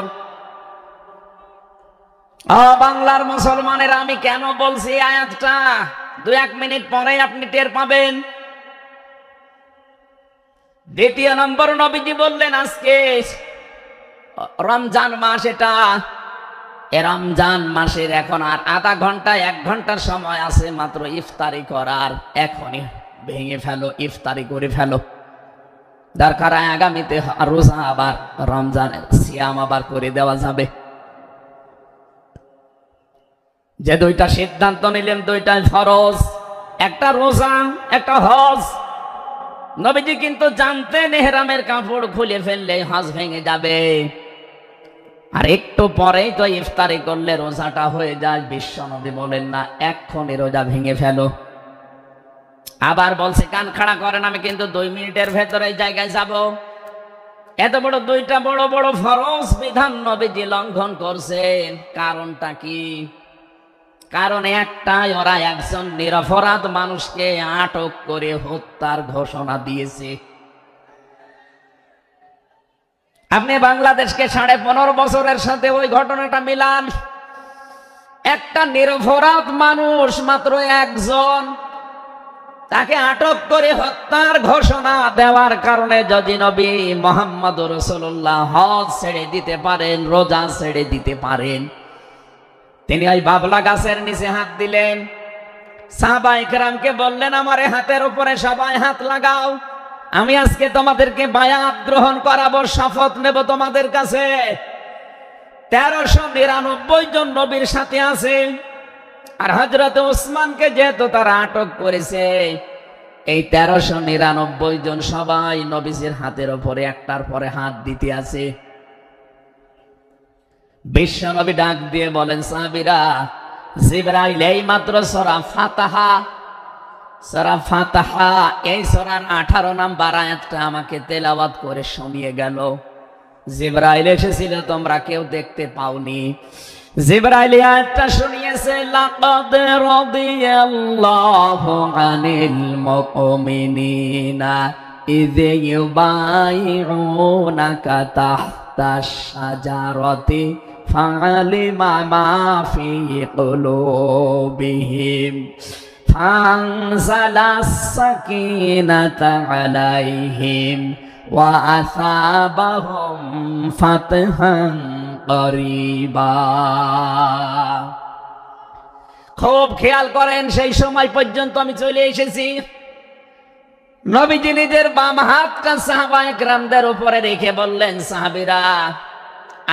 বাংলার মুসলমানের, আমি কেন বলছি আয়াতটা 2-1 মিনিট পরে আপনি টের পাবেন। দ্বিতীয় নম্বর, নবীজি বললেন, আজকে রমজান মাস, এটা রমজান মাসের এখন আর আধা ঘন্টা 1 ঘন্টার সময় আছে মাত্র ইফতারি করার, এখনই ভেঙে ফেলো, ইফতারি করে ফেলো। দরকার আগামীতে রোজা, আবার রমজানের সিয়াম আবার করে দেওয়া যাবে। যে 2টা সিদ্ধান্ত নিলেন, 2টাই ফরজ, একটা রোজা, একটা হজ। নবীজি কিন্তু জানতেন ইহরামের কাপড় খুলে ফেললে হজ ভেঙে যাবে, আর একটু পরেই তো ইফতারি করলে রোজাটা হয়ে যায়। বিশ্বনবী বলেন, না, এক্ষুনি রোজা ভেঙে ফেলো। আবার বলছে, কান খাড়া করেন, আমি কিন্তু 2 মিনিটের ভেতরে জায়গায় যাব। এত বড় দুইটা বড় বড় ফরজ বিধান নবীজি লঙ্ঘন করছেন, কারণটা কি? কারণ একটাই, ওরা একজন নিরপরাধ মানুষকে আটক করে হত্যার ঘোষণা দিয়েছে। আপনি বাংলাদেশকে 15.5 বছরের সাথে ওই ঘটনাটা মিলান। একটা নিরপরাধ মানুষ, মাত্র একজন, তাকে আটক করে হত্যার ঘোষণা দেওয়ার কারণে যদি নবী মুহাম্মদ রাসূলুল্লাহ হজ ছেড়ে দিতে পারেন, রোজা ছেড়ে দিতে পারেন, তিনি ওই বাবলা গাছের নিচে হাত দিলেন, সাহাবায়ে কেরামকে বললেন, আমার হাতের উপরে সবাই হাত লাগাও, আমি আজকে তোমাদেরকে বায়াত গ্রহণ করাবো, শপথ নেব তোমাদের কাছে। 1399 জন নবীর সাথে আছে। আর হযরত ওসমানকে যেহেতু তারা আটক করেছে, এই 1399 জন সবাই নবীজির হাতের উপরে একটার পরে হাত দিতে আছে। বিশ্ব নবী ডাক দিয়ে বলেন, সাহাবীরা, জিবরাইল এই মাত্র সূরা ফাতিহা এই সূরার 18 নম্বর আয়াতটা আমাকে তেলাওয়াত করে শুনিয়ে গেল। জিবরাইল এসেছিল, তোমরা কেউ দেখতে পাওনি। জিবরাইল আয়াতটা শুনিয়েছে, লাকাদ রাদিয়াল্লাহু আনিল মুমিনিনা ইয ইউবাইউনাকা তাহতাশ শাজারাতি ফাআলিমা মা ফি কুলুবিহিম ফানজালাস সাকিনাতা আলাইহিম ওয়া আসাবাহুম ফাতহান করিবা। খুব খেয়াল করেন, সেই সময় পর্যন্ত আমি চলে এসেছি। নবীজি নিজের বাম হাতটা সাহাবায়ে কেরামদের উপরে রেখে বললেন, সাহাবীরা,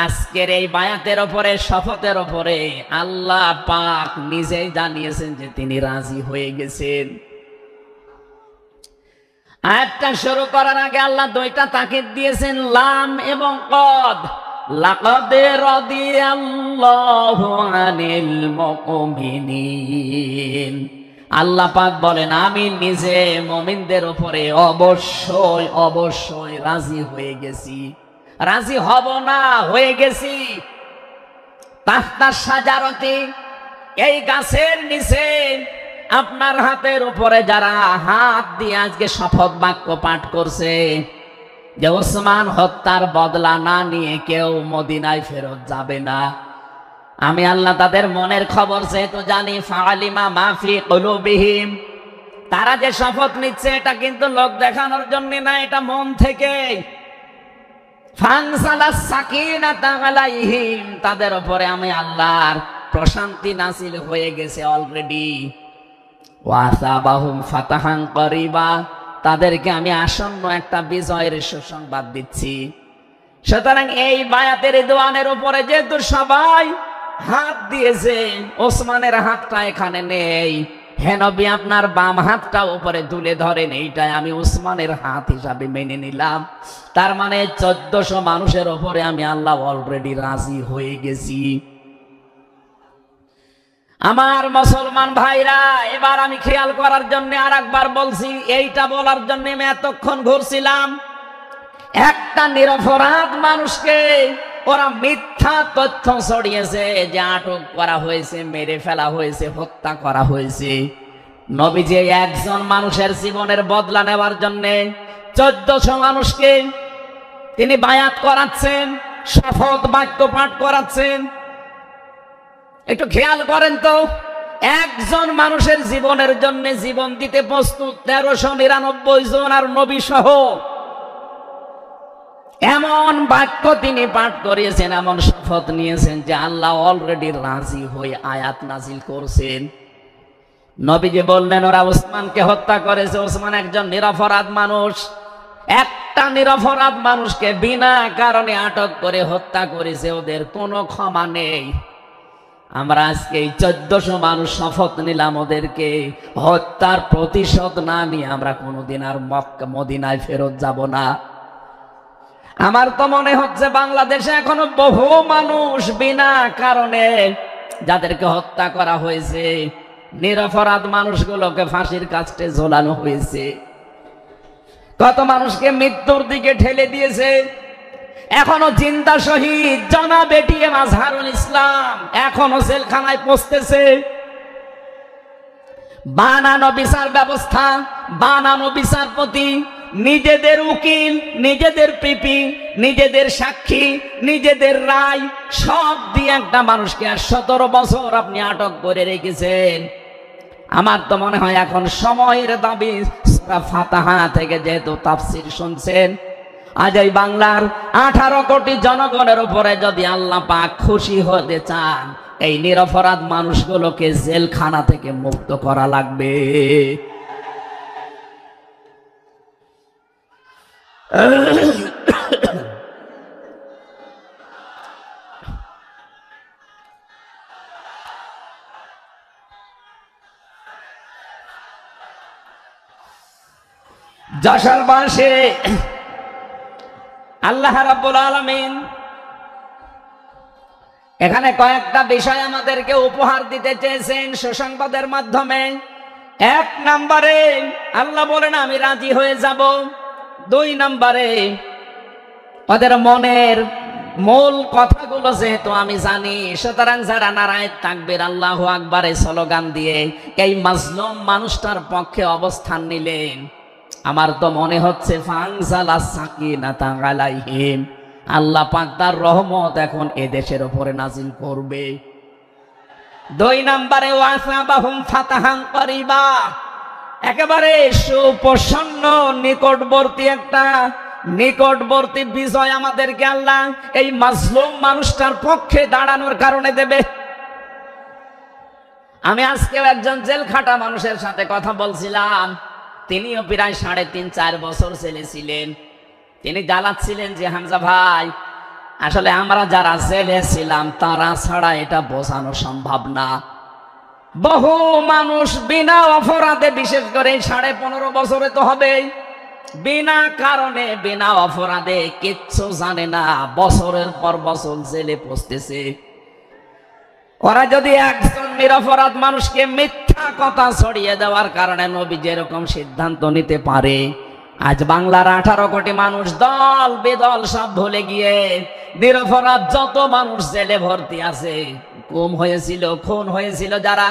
আজকের এই বায়াতের উপরে, শপথের উপরে আল্লাহ পাক নিজেই জানিয়েছেন যে তিনি রাজি হয়ে গেছেন। আয়াতটা শুরু করার আগে আল্লাহ দুইটা তাকিদ দিয়েছেন, লাম এবং কদ। লাকাদ রাদিয়াল্লাহু আনিল মুমিনিন, আল্লাহ পাক বলেন, আমি নিজে মুমিনদের উপরে অবশ্যই অবশ্যই রাজি হয়ে গেছি। রাজি হব না, হয়ে গেছি। তাহতা শাজারতি, এই গাছের নিচে আপনার হাতের উপরে যারা হাত দিয়ে আজকে শপথ বাক্য পাঠ করছে যে ওসমান হত্যার বদলা না নিয়ে কেউ মদিনায় ফেরত যাবে না, আমি আল্লাহ তাদের মনের খবর যেহেতু জানি, ফাআলিমা মা ফি কুলুবিহিম, তারা যে শপথ নিচ্ছে এটা কিন্তু লোক দেখানোর জন্য না, এটা মন থেকে। ফানসালাস সাকিনাতা আলাইহিম, তাদের উপরে আমি আল্লাহর প্রশান্তি নাযিল হয়ে গেছে অলরেডি। ওয়াসাবাহুম ফাতাহান করিবা, তাদেরকে আমি আসন্ন একটা বিজয়ের সুসংবাদ দিচ্ছি। সুতরাং এই বায়াতের দোয়ানের উপরে যেহেতু সবাই হাত দিয়েছে, ওসমানের হাতটা এখানে নেই, হে নবী আপনার বাম হাতটা উপরে তুলে ধরেন, এইটাই আমি ওসমানের হাত হিসাবে মেনে নিলাম। তার মানে 1400 মানুষের উপরে আমি আল্লাহ অলরেডি রাজি হয়ে গেছি। আমার মুসলমান ভাইরা, এবার আমি খেয়াল করার জন্য আর একবার বলছি, এইটা বলার জন্য আমি এতক্ষণ ঘুরছিলাম। একটা নিরপরাধ মানুষকে ওরা মিথ্যা তথ্য ছড়িয়েছে যে আটক করা হয়েছে, মেরে ফেলা হয়েছে, হত্যা করা হয়েছে। নবীজি একজন মানুষের জীবনের বদলা নেওয়ার জন্য 1400 মানুষকে তিনি বায়াত করাচ্ছেন, শপথ বাক্য পাঠ করাচ্ছেন। একটু খেয়াল করেন তো, একজন মানুষের জীবনের জন্য জীবন দিতে প্রস্তুত 1399 জন, আর নবী সহ। এমন বাক্য তিনি পাঠ করিয়েছেন, এমন শপথ নিয়েছেন যে আল্লাহ অলরেডি রাজি হয়ে আয়াত নাজিল করছেন। নবীজি বললেন, ওরা ওসমানকে হত্যা করেছে, ওসমান একজন নিরপরাধ মানুষ। একটা নিরপরাধ মানুষকে বিনা কারণে আটক করে হত্যা করেছে, ওদের কোনো ক্ষমা নেই। আমরা আজকে এই 1400 মানুষ শপথ নিলাম, ওদেরকে হত্যার প্রতিশোধ না নিয়ে আমরা কোনোদিন আর মক্কা মদিনায় ফেরত যাব না। আমার তো মনে হচ্ছে বাংলাদেশে এখনো বহু মানুষ বিনা কারণে যাদেরকে হত্যা করা হয়েছে, নিরপরাধ মানুষগুলোকে ফাঁসির কাস্টে ঝোলানো হয়েছে, কত মানুষকে মৃত্যুর দিকে ঠেলে দিয়েছে। এখনো জিন্দা শহীদ জনাব এটিএম আজহারুল ইসলাম এখনো জেলখানায় পচতেছে। বানানো বিচার ব্যবস্থা, বানানো বিচারপতি, নিজেদের উকিল, নিজেদের পিপি, নিজেদের সাক্ষী, নিজেদের রায় সব দিয়ে একটা মানুষকে 17 বছর আপনি আটক করে রেখেছেন। আমার তো মনে হয় এখন সময়ের দাবি। সূরা ফাতিহা থেকে যেহেতু তাফসীর শুনছেন, আজ এই বাংলার 18 কোটি জনগণের উপরে যদি আল্লাহ পাক খুশি হতে চান, এই নিরপরাধ মানুষগুলোকে জেলখানা থেকে মুক্ত করা লাগবে। যশোরবাসী আল্লাহ রাব্বুল আলামিন এখানে কয়েকটা বিষয় আমাদেরকে উপহার দিতে চেয়েছেন সুসংবাদের মাধ্যমে। 1 নম্বরে আল্লাহ বলেন আমি রাজি হয়ে যাব। 2 নম্বরে ওদের মনের মূল কথাগুলো যেহেতু আমি জানি, সুতরাং যারা নারায়ে তাকবীর আল্লাহু আকবার স্লোগান দিয়ে এই মাজলুম মানুষটার পক্ষে অবস্থান নিলেন, আমার তো মনে হচ্ছে ফানজালাস সাকিনাতা আলাইহিম, আল্লাহ পাক তার রহমত এখন এদেশের উপরে নাজিল করবে। 2 নম্বরে ওয়াসাবাহুম ফাতাহান করিবা, একেবারে সুপ্রসন্ন নিকটবর্তী বিজয় আমাদেরকে আল্লাহ এই মাজলুম মানুষটার পক্ষে দাঁড়ানোর কারণে দেবে। আমি আজকেও একজন জেলখাটা মানুষের সাথে কথা বলছিলাম, তিনিও প্রায় 3.5-4 বছর জেলে ছিলেন। তিনি জ্বালাচ্ছিলেন যে হামজা ভাই, আসলে আমরা যারা জেলে ছিলাম তারা ছাড়া এটা বোঝানো সম্ভব না। বহু মানুষ বিনা অপরাধে, বিশেষ করে 15.5 বছরে তো হবে, বিনা কারণে বিনা অপরাধে কিচ্ছু জানে না, বছরের পর বছর জেলে পচতেছে। ওরা যদি একজন নিরপরাধ মানুষকে মিথ্যা কথা ছড়িয়ে দেওয়ার কারণে নবী যেরকম সিদ্ধান্ত নিতে পারে, আজ বাংলার 18 কোটি মানুষ দল বেদল সব ভুলে গিয়ে নিরপরাধ যত মানুষ জেলে ভর্তি আছে, গুম হয়েছিল, খুন হয়েছিল যারা,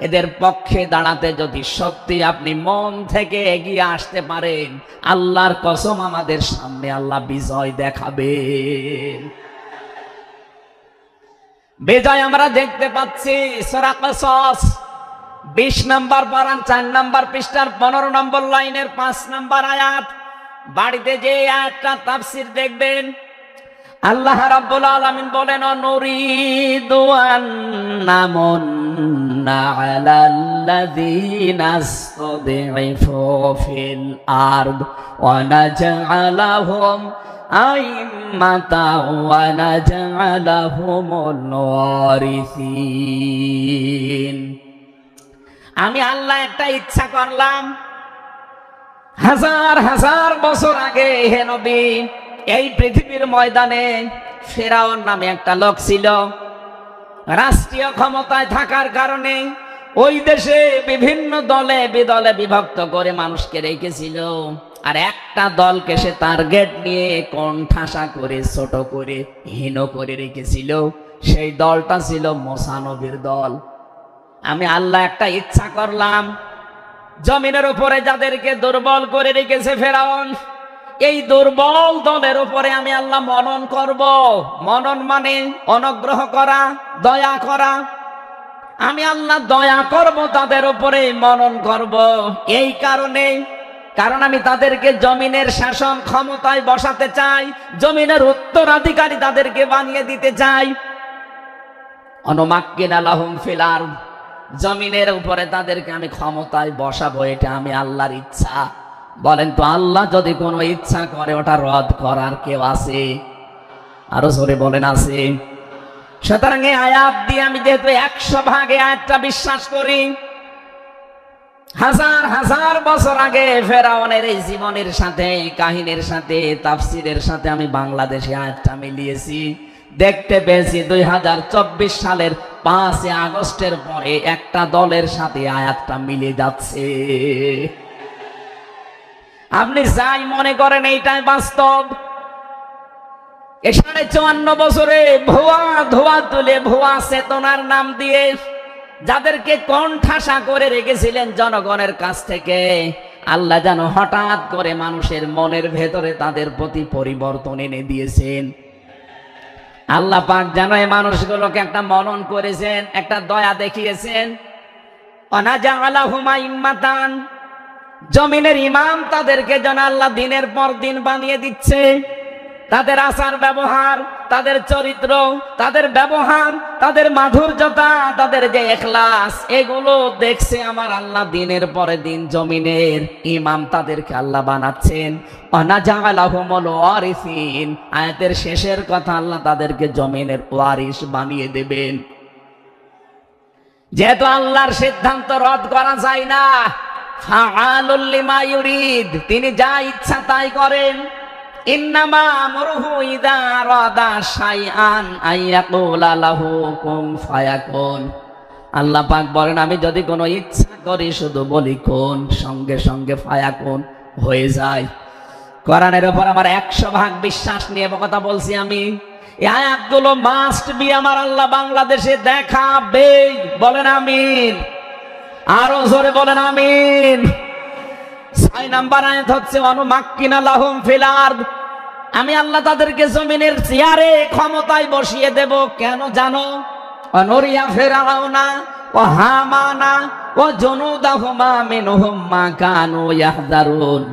এদের পক্ষে দাঁড়াতে যদি সত্যি আপনি মন থেকে এগিয়ে আসতে পারেন, আল্লাহর কসম আমাদের সামনে আল্লাহ বিজয় দেখাবেন। বিজয় আমরা দেখতে পাচ্ছি সূরা কসস 20 নম্বর পারা 4 নম্বর পৃষ্ঠার 15 নম্বর লাইনের 5 নম্বর আয়াত। বাড়িতে যে আয়াতটা তাফসীর দেখবেন, আল্লাহ রাব্বুল আলামিন বলেন নুরিদু আন্নামুন্না আলাল্লাযীনা ইসতাদঈফু ফিল আরদ ওয়া নাজআলাহুম আইম্মাতাও ওয়া নাজআলাহুমুল ওয়ারিসিন। আমি আল্লাহ একটা ইচ্ছা করলাম, হাজার হাজার বছর আগে হে নবী, এই পৃথিবীর ময়দানে ফেরাউন নামে একটা লোক ছিল। রাষ্ট্রীয় ক্ষমতায় থাকার কারণে ওই দেশে বিভিন্ন দলে বিদলে বিভক্ত করে মানুষকে রেখেছিল, আর একটা দলকে সে টার্গেট নিয়ে কোণঠাসা করে, ছোট করে, হীন করে রেখেছিল। সেই দলটা ছিল মুসা নবীর দল। আমি আল্লাহ একটা ইচ্ছা করলাম, জমিনের উপরে যাদেরকে দুর্বল করে রেখেছে ফেরাউন, এই দুর্বল দলের উপরে আমি আল্লাহ মনন করব। মনন মানে অনুগ্রহ করা, দয়া করা। আমি আল্লাহ দয়া করব তাদের উপরে, মনন করব। এই কারণ আমি তাদেরকে জমিনের শাসন ক্ষমতায় বসাতে চাই, জমিনের উত্তরাধিকারী তাদেরকে বানিয়ে দিতে চাই। অনুমাক্কিনা লাহুম ফিল আরদ, জমিনের উপরে তাদেরকে আমি ক্ষমতায় বসাবো, এটা আমি আল্লাহর ইচ্ছা। বলেন তো, আল্লাহ যদি কোনো ইচ্ছা করে ওটা রদ করার কেউ আছে? আরো জোরে বলেন আছে? সুতরাং এই আয়াত দিয়ে আমি যেহেতু 100 ভাগ আয়াতটা বিশ্বাস করি, হাজার হাজার বছর আগে ফেরাউনের এই জীবনের সাথে, কাহিনীর সাথে, তাফসীরের সাথে আমি বাংলাদেশে আয়াতটা মিলিয়েছি। দেখতে পেয়েছি 2024 সালের 5 আগস্টের পরে একটা দলের সাথে আয়াতটা মিলে যাচ্ছে। আপনি যাই মনে করেন এইটাই বাস্তব। এ 54 বছরে ভুয়া ধোয়া তুলে ভুয়া চেতনার নাম দিয়ে যাদেরকে কণ্ঠাসা করে রেখেছিলেন জনগণের কাছ থেকে, আল্লাহ যেন হঠাৎ করে মানুষের মনের ভেতরে তাদের প্রতি পরিবর্তন এনে দিয়েছেন। আল্লাহ পাক যেন এই মানুষগুলোকে একটা মনন করেছেন, একটা দয়া দেখিয়েছেন। অনাজালাহুমা ইম্মাতান, জমিনের ইমাম তাদেরকে যেন আল্লাহ দিনের পর দিন বানিয়ে দিচ্ছে। তাদের আচার ব্যবহার, তাদের চরিত্র, তাদের ব্যবহার, তাদের মাধুর্যতা, তাদের যে ইখলাস, এগুলো দেখছে আমার আল্লাহ দিনের পরে দিন জমিনের ইমাম তাদেরকে আল্লাহ বানাচ্ছেন। অনাজালাহুমুল ওয়ারিসিন, আয়াতের শেষের কথা, আল্লাহ তাদেরকে জমিনের ওয়ারিস বানিয়ে দেবেন। যেহেতু আল্লাহর সিদ্ধান্ত রদ করা যায় না, ফাআলুল লিমা ইউরিদ, তিনি যা ইচ্ছা তাই করেন। ইন্নামা আমরুহু ইযা আরাদা শাইআন আইয়াকুলা লাহু কুন ফায়াকুন। আল্লাহ পাক বলেন, আমি যদি কোনো ইচ্ছা করি শুধু বলি কোন, সঙ্গে সঙ্গে ফায়াকুন হয়ে যায়। কোরআনের উপর আমার 100% বিশ্বাস নিয়ে কথা বলছি আমি। এই আয়াতগুলো মাস্ট বি আমার আল্লাহ বাংলাদেশে দেখাবে। বলেন আমিন, আরো জোরে বলেন আমিন। 6 নাম্বার আয়াত হচ্ছে অনুমাক্কিনা লাহুম ফিল আরদ, আমি আল্লাহ তাদেরকে জমিনের চেয়ারে ক্ষমতায় বসিয়ে দেব। কেন জানো? অনুরিয়া ফিরআউনা ওয়া হামানা ওয়া জুনুদাহুমা মিনহুম মা কানু ইয়াহযারুন,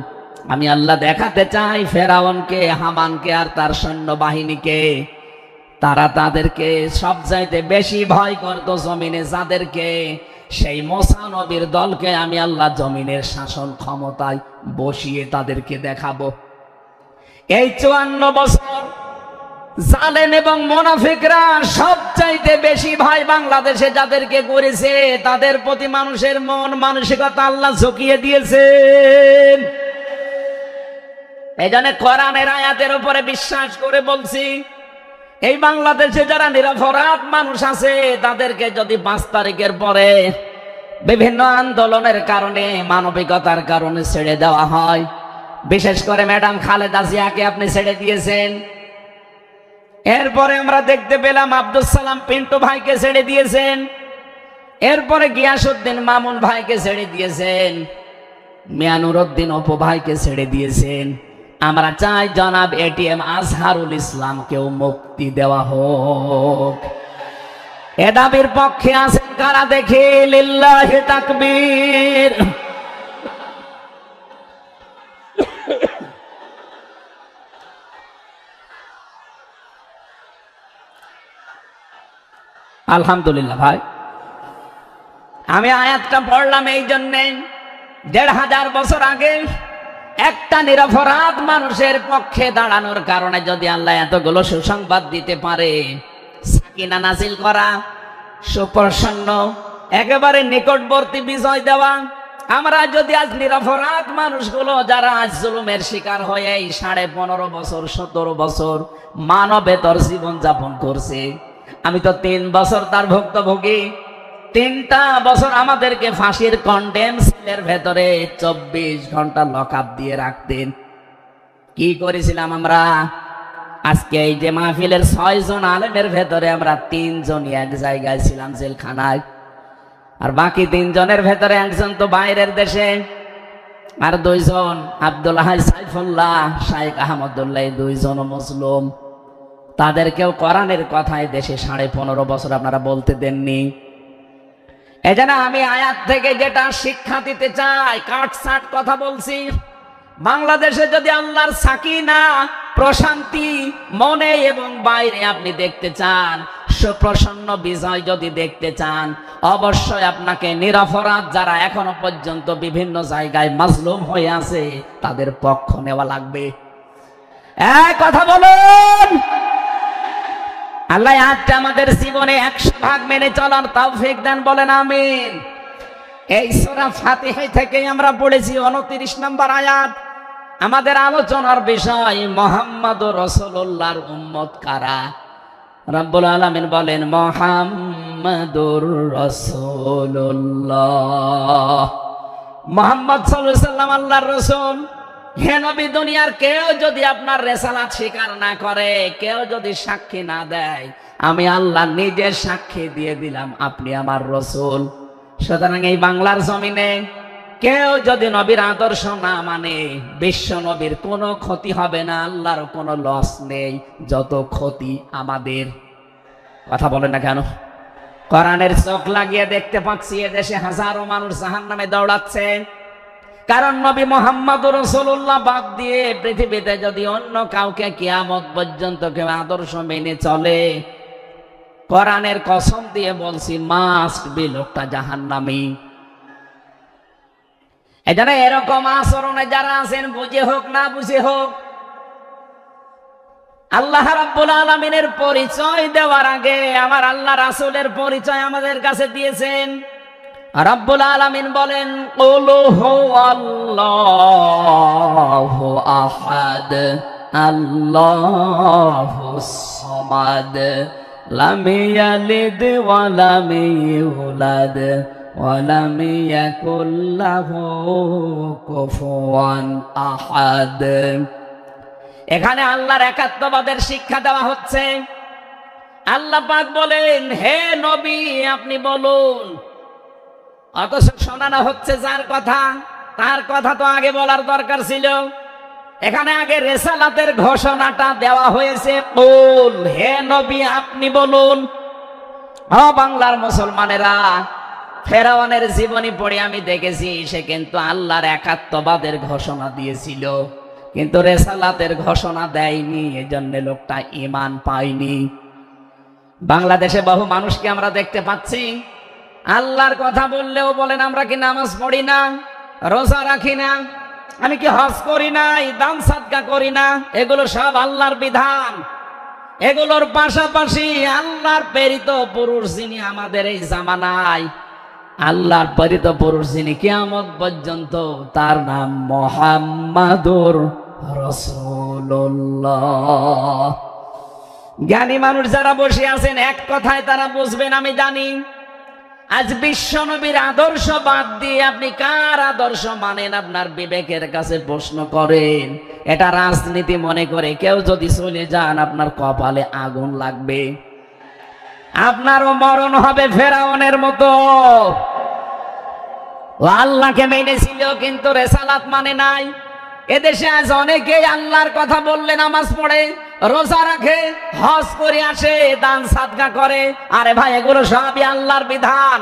আমি আল্লাহ দেখাতে চাই ফেরাউনকে, হামানকে আর তার সৈন্যবাহিনীকে, তারা তাদেরকে সবচাইতে বেশি ভয় করত জমিনে যাদেরকে, সেই মুসা নবীর দলকে আমি আল্লাহ জমিনের শাসন ক্ষমতায় বসিয়ে তাদেরকে দেখাবো। এই 54 বছর জালেম এবং মুনাফিকরা সবচাইতে বেশি ভয় বাংলাদেশে যাদেরকে করেছে, তাদের প্রতি মানুষের মন মানসিকতা আল্লাহ ঝুঁকিয়ে দিয়েছেন। এই জন্য কোরআনের আয়াতের উপরে বিশ্বাস করে বলছি, এই বাংলাদেশে যারা নিরপরাধ মানুষ আছে তাদেরকে যদি 5 তারিখের পরে বিভিন্ন আন্দোলনের কারণে, মানবিকতার কারণে ছেড়ে দেওয়া হয়, বিশেষ করে ম্যাডাম খালেদা জিয়াকে আপনি ছেড়ে দিয়েছেন। এরপরে আমরা দেখতে পেলাম আব্দুল সালাম পিন্টু ভাইকে ছেড়ে দিয়েছেন। এরপরে গিয়াসউদ্দিন মামুন ভাইকে ছেড়ে দিয়েছেন। মিয়ানুরউদ্দিন অপু ভাইকে ছেড়ে দিয়েছেন। আমরা চাই জনাব এটিএম আজহারুল ইসলামকেও মুক্তি দেওয়া হোক। এ দাবির পক্ষে আছেন কারা দেখি? লিল্লাহি তাকবীর। আলহামদুলিল্লাহ ভাই, আমি আয়াতটা পড়লাম এই জন্যে, 1500 বছর আগে একটা নিরপরাধ মানুষের পক্ষে দাঁড়ানোর কারণে যদি আল্লাহ এতগুলো সুসংবাদ দিতে পারে, সাকিনা নাজিল করা, সুপ্রসন্ন একেবারে নিকটবর্তী বিজয় দেওয়া, আমরা যদি আজ নিরপরাধ মানুষগুলো যারা আজ জুলুমের শিকার হয়ে 15.5 বছর 17 বছর মানবেতর জীবন যাপন করছে, আমি তো 3 বছর তার ভুক্তভোগী। 3টা বছর আমাদেরকে ফাঁসির কন্ডেম সেলের ভেতরে 24 ঘন্টা লকআপ দিয়ে রাখতেন। কি করেছিলাম আমরা? আজকে এই যে মাহফিলের 6 জন আলেমের ভেতরে আমরা 3 জনই এক জায়গায় ছিলাম জেলখানায়, আর বাকি 3 জনের ভেতরে একজন তো বাইরের দেশে, আর 2 জন আব্দুল হাই সাইফুল্লাহ, শাইখ আহমদুল্লাহ, 2 জন মুসলিম। তাদেরকেও কোরআনের কথায় দেশে 15.5 বছর আপনারা বলতে দেননি। এজন্য আমি আয়াত থেকে যেটা শিক্ষা দিতে চাই, কাটছাট কথা বলছি। বাংলাদেশে যদি আল্লাহর সাকিনা, প্রশান্তি মনে এবং বাইরে আপনি দেখতে চান, সুপ্রসন্ন বিজয় যদি দেখতে চান, অবশ্যই আপনাকে নিরপরাধ যারা এখনো পর্যন্ত বিভিন্ন জায়গায় মাজলুম হয়ে আছে তাদের পক্ষ নেওয়া লাগবে। কথা বলুন। আল্লাহ আজকে আমাদের জীবনে 100% মেনে চলার তৌফিক দেন, বলেন আমিন। এই সূরা ফাতিহা থেকে আমরা পড়েছি 29 নম্বর আয়াত। আমাদের আলোচনার বিষয় মুহাম্মদুর রাসূলুল্লাহর উম্মত কারা। রব্বুল আলামিন বলেন মুহাম্মদুর রাসূলুল্লাহ। মুহাম্মদ সাল্লাল্লাহু আলাইহি ওয়াসাল্লাম আল্লাহর রাসূল, হে নবী, দুনিয়ার কেউ যদি আপনার রেসালাত স্বীকার না করে, কেউ যদি সাক্ষী না দেয়, আমি আল্লাহ নিজে সাক্ষী দিয়ে দিলাম আপনি আমার রসুল। সুতরাং এই বাংলার জমিনে কেউ যদি নবীর আদর্শ না মানে, বিশ্ব নবীর কোনো ক্ষতি হবে না, আল্লাহর কোনো লস নেই, যত ক্ষতি আমাদের। কথা বলেন না কেন? কোরআনের চোখ লাগিয়ে দেখতে পাচ্ছি এদেশে হাজারো মানুষ জাহান্নামে দৌড়াচ্ছে, কারণ নবী মুহাম্মদ রাসূলুল্লাহ বাদ দিয়ে পৃথিবীতে যদি অন্য কাউকে কিয়ামত পর্যন্ত কেউ আদর্শ মেনে চলে, কোরআনের কসম দিয়ে বলছি মাস্ট বি, লোকটা জাহান্নামী। এজন্য এরকম আচরণে যারা আছেন, বুঝে হোক না বুঝে হোক, আল্লাহ রাব্বুল আলামিনের পরিচয় দেওয়ার আগে আমার আল্লাহ রাসূলের পরিচয় আমাদের কাছে দিয়েছেন। রাব্বুল আলামিন বলেন, কুল হুয়াল্লাহু আহাদ আল্লাহুস সামাদ লাম ইয়ালিদ ওয়া লাম ইউলাদ ওয়া লাম ইয়াকুল লাহু কুফুয়ান আহাদ। এখানে আল্লাহর একাত্মবাদের শিক্ষা দেওয়া হচ্ছে। আল্লাহ পাক বলেন, হে নবী আপনি বলুন। অথচ শোনানো হচ্ছে যার কথা, তার কথা তো আগে বলার দরকার ছিল। এখানে আগে রিসালাতের ঘোষণাটা দেওয়া হয়েছে, কুল, হে নবী আপনি বলুন। বাংলার মুসলমানেরা, ফেরাউনের জীবনী পড়ে আমি দেখেছি সে কিন্তু আল্লাহর একাত্মবাদের ঘোষণা দিয়েছিল, কিন্তু রিসালাতের ঘোষণা দেয়নি, এজন্য লোকটা ঈমান পায়নি। বাংলাদেশে বহু মানুষকে আমরা দেখতে পাচ্ছি, আল্লাহর কথা বললেও বলেন আমরা কি নামাজ পড়ি না, রোজা রাখি না, আমি কি হজ করি না, দান সাদকা করি না, এগুলো সব আল্লাহর বিধান। এগুলোর পাশাপাশি আল্লাহর প্রেরিত পুরুষ যিনি আমাদের এই জামানায়, আল্লাহর প্রেরিত পুরুষ যিনি কিয়ামত পর্যন্ত, তার নাম মুহাম্মাদুর রাসূলুল্লাহ। জ্ঞানী মানুষ যারা বসে আছেন এক কথায় তারা বুঝবেন আমি জানি। আজ বিশ্ব নবীর আদর্শ বাদ দিয়ে আপনি কার আদর্শ মানেন আপনার বিবেকের কাছে প্রশ্ন করেন। এটা রাজনীতি মনে করে কেউ যদি চলে যান, আপনার কপালে আগুন লাগবে, আপনারও মরণ হবে ফেরাউনের মতো। ও আল্লাহকে মেনেছিল কিন্তু রেসালাত মানে নাই। এদেশে আজ অনেকেই আল্লাহর কথা বললে নামাজ পড়ে, রোজা রাখে, হজ করে আসে, দান সাদকা করে। আরে ভাই, এগুলো সবই আল্লাহর বিধান।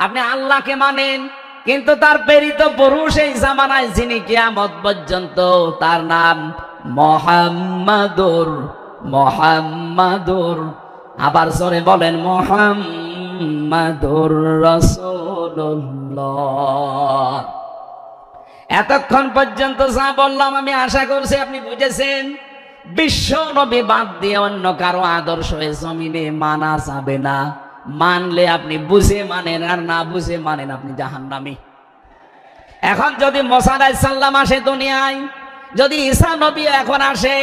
আপনি আল্লাহকে মানেন, কিন্তু তার প্রেরিত পুরুষ এই জামানায় যিনি কিয়ামত পর্যন্ত, তার নাম মুহাম্মাদুর। আবার জোরে বলেন, মুহাম্মাদুর রাসূলুল্লাহ। এতক্ষণ পর্যন্ত যা বললাম আমি আশা করছি আপনি বুঝেছেন। বিশ্ব নবী বাদ দিয়ে অন্য কারো আদর্শ এ জমিনে মানা যাবে না। মানলে আপনি বুঝে মানেন, আর না বুঝে মানেন আপনি জাহান্নামী। এখন যদি মুসা আলাইহিস সালাম আসে দুনিয়ায়, যদি ঈসা নবী এখন আসে,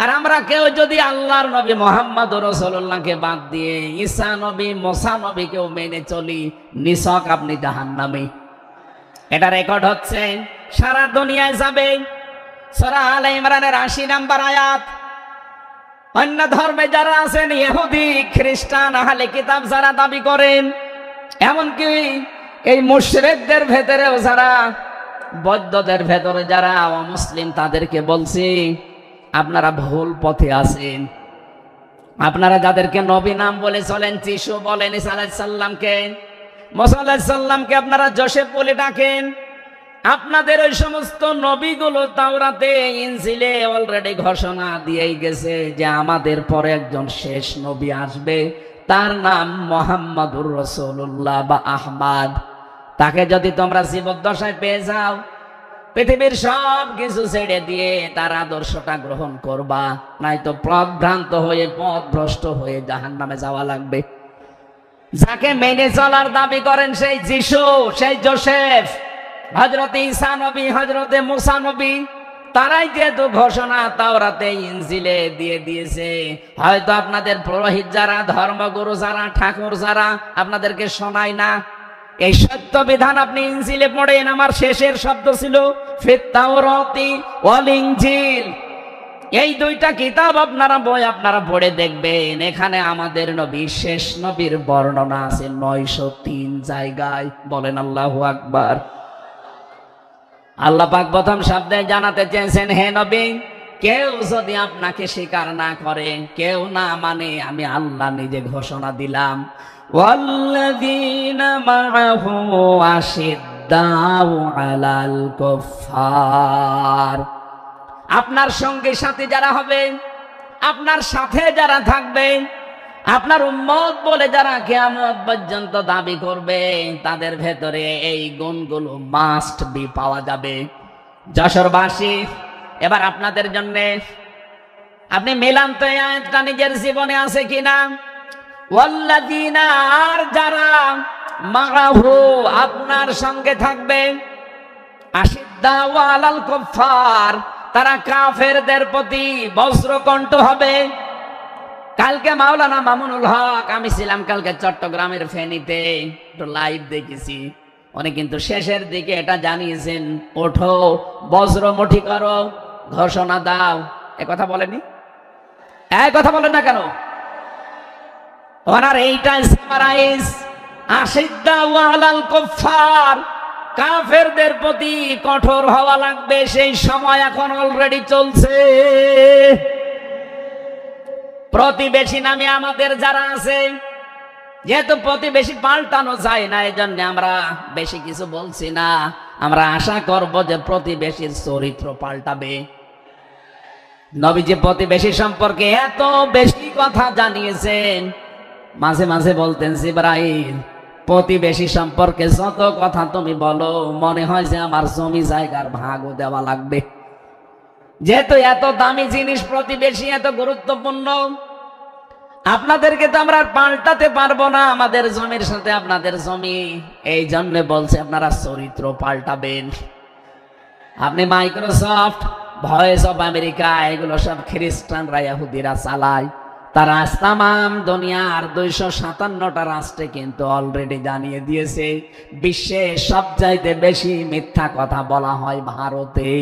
আর আমরা কেউ যদি আল্লাহর নবী মুহাম্মদুর রাসূলুল্লাহকে বাদ দিয়ে ঈসা নবী, মুসা নবীকেও মেনে চলি, নিছক আপনি জাহান্নামী। এটা রেকর্ড হচ্ছে, সারা দুনিয়ায় যাবে। সূরা আলে ইমরানের ৮০ নম্বর আয়াত। অন্য ধর্মে যারা আছেন, ইহুদি, খ্রিস্টান, আহলে কিতাব যারা দাবি করেন, এমনকি এই মুশরিকদের ভেতরেও যারা, বৌদ্ধদের ভেতরে যারা অমুসলিম, তাদেরকে বলছি আপনারা ভুল পথে আছেন। আপনারা যাদেরকে নবী নাম বলে চলেন, যিশু বলেন, ঈসা আলাইহিস সালামকে, মুসা আলাইহিস সালামকে আপনারা যোসেফ বলে ডাকেন, আপনাদের ওই সমস্ত নবীগুলো তাওরাতে, ইনজিলে অলরেডি ঘোষণা দিয়েই গেছে যে আমাদের পরে একজন শেষ নবী আসবে, তার নাম মুহাম্মাদুর রাসূলুল্লাহ বা আহমদ। তাকে যদি তোমরা জীবদ্দশায় পেয়ে যাও, পৃথিবীর সব কিছু ছেড়ে দিয়ে তার আদর্শটা গ্রহণ করবা, নয়তো পথভ্রান্ত হয়ে, পথভ্রষ্ট হয়ে জাহান্নামে যাওয়া লাগবে। যাকে মেনে চলার দাবি করেন সেই যিশু, সেই যোসেফ, হযরতে ঈসা নবী, হযরতে মুসা নবী, তারাই যেহেতু ঘোষণা তাওরাতে, ইনজিলে দিয়ে দিয়েছে, হয়তো আপনাদের পুরোহিত যারা, ধর্মগুরু যারা, ঠাকুর যারা আপনাদেরকে শোনায় না। এই সত্য বিধান আপনি ইনজিলে পড়েন। আমার শেষের শব্দ ছিল ফিত তাওরাতি ওয়াল ইনজিল। এই দুইটা কিতাব আপনারা পড়ে দেখবেন, এখানে আমাদের নবী শেষ নবীর বর্ণনা আছে 903 জায়গায়। বলেন আল্লাহু আকবার। আল্লাহ পাক প্রথম শব্দে জানাতে চেয়েছেন, হে নবী, কেউ যদি আপনাকে স্বীকার না করে, কেউ না মানে, আমি আল্লাহ নিজে ঘোষণা দিলাম, ওয়াল্লাযীনা মাআহু আশিদ্দাউ আলাল কুফফার। আপনার সঙ্গে সাথে যারা হবে, আপনার সাথে যারা থাকবে, আপনার উম্মত বলে যারা কিয়ামত পর্যন্ত দাবি করবে, তাদের ভেতরে এই গুণগুলো মাস্ট বি পাওয়া যাবে। যশোরবাসী, এবার আপনাদের জন্য আপনি মিলান তো, এই আয়াতটা নিজের জীবনে আছে কিনা। ওয়াল্লাযীনা, আর যারা মাআহু, আপনার সঙ্গে থাকবে, আশিদ্দাউ আলাল কুফফার, তারা কাফেরদের প্রতি বজ্রকণ্ঠ হবে। কালকে মাওলানা মামুনুল হক, আমি ছিলাম কালকে চট্টগ্রামের ফেনীতে, একটু লাইভ দেখেছি। উনি কিন্তু শেষের দিকে এটা জানিয়েছেন, ওঠো, বজ্রমুঠি করো, ঘোষণা দাও। এ কথা বলেনি? এক কথা বলেন না কেন? ওনার এইটাই সামারাইজ, আশিদ্দাউ আলাল কুফফার, কাফেরদের প্রতি কঠোর হওয়া লাগবে। সেই সময় এখন অলরেডি চলছে। প্রতিবেশী নামে আমাদের যারা আছে, যেহেতু প্রতিবেশী পাল্টানো যায় না, এই জন্য আমরা বেশি কিছু বলছি না। আমরা আশা করব যে প্রতিবেশীর চরিত্র পাল্টাবে। নবীজি প্রতিবেশী সম্পর্কে এত বেশি কথা জানিয়েছেন, মাঝে মাঝে বলতেন, জিবরাইল, প্রতিবেশী সম্পর্কে যত কথা তুমি বলো, মনে হয় যে আমার জমি জায়গার ভাগও দেওয়া লাগবে। যেহেতু এত দামি জিনিস প্রতিবেশী, এত গুরুত্বপূর্ণ, আপনাদেরকে তো আমরা পাল্টাতে পারবো না, আমাদের জমির সাথে আপনাদের জমি। এই জন্য বলছে আপনারা চরিত্র পাল্টাবেন। আপনি মাইক্রোসফট, ভয়েস অফ আমেরিকা, এগুলো সব খ্রিস্টানরা, ইহুদিরা চালায়। তারা তামাম দুনিয়ার 257টা রাষ্ট্রে কিন্তু অলরেডি জানিয়ে দিয়েছে, বিশ্বে সবচাইতে বেশি মিথ্যা কথা বলা হয় ভারতে।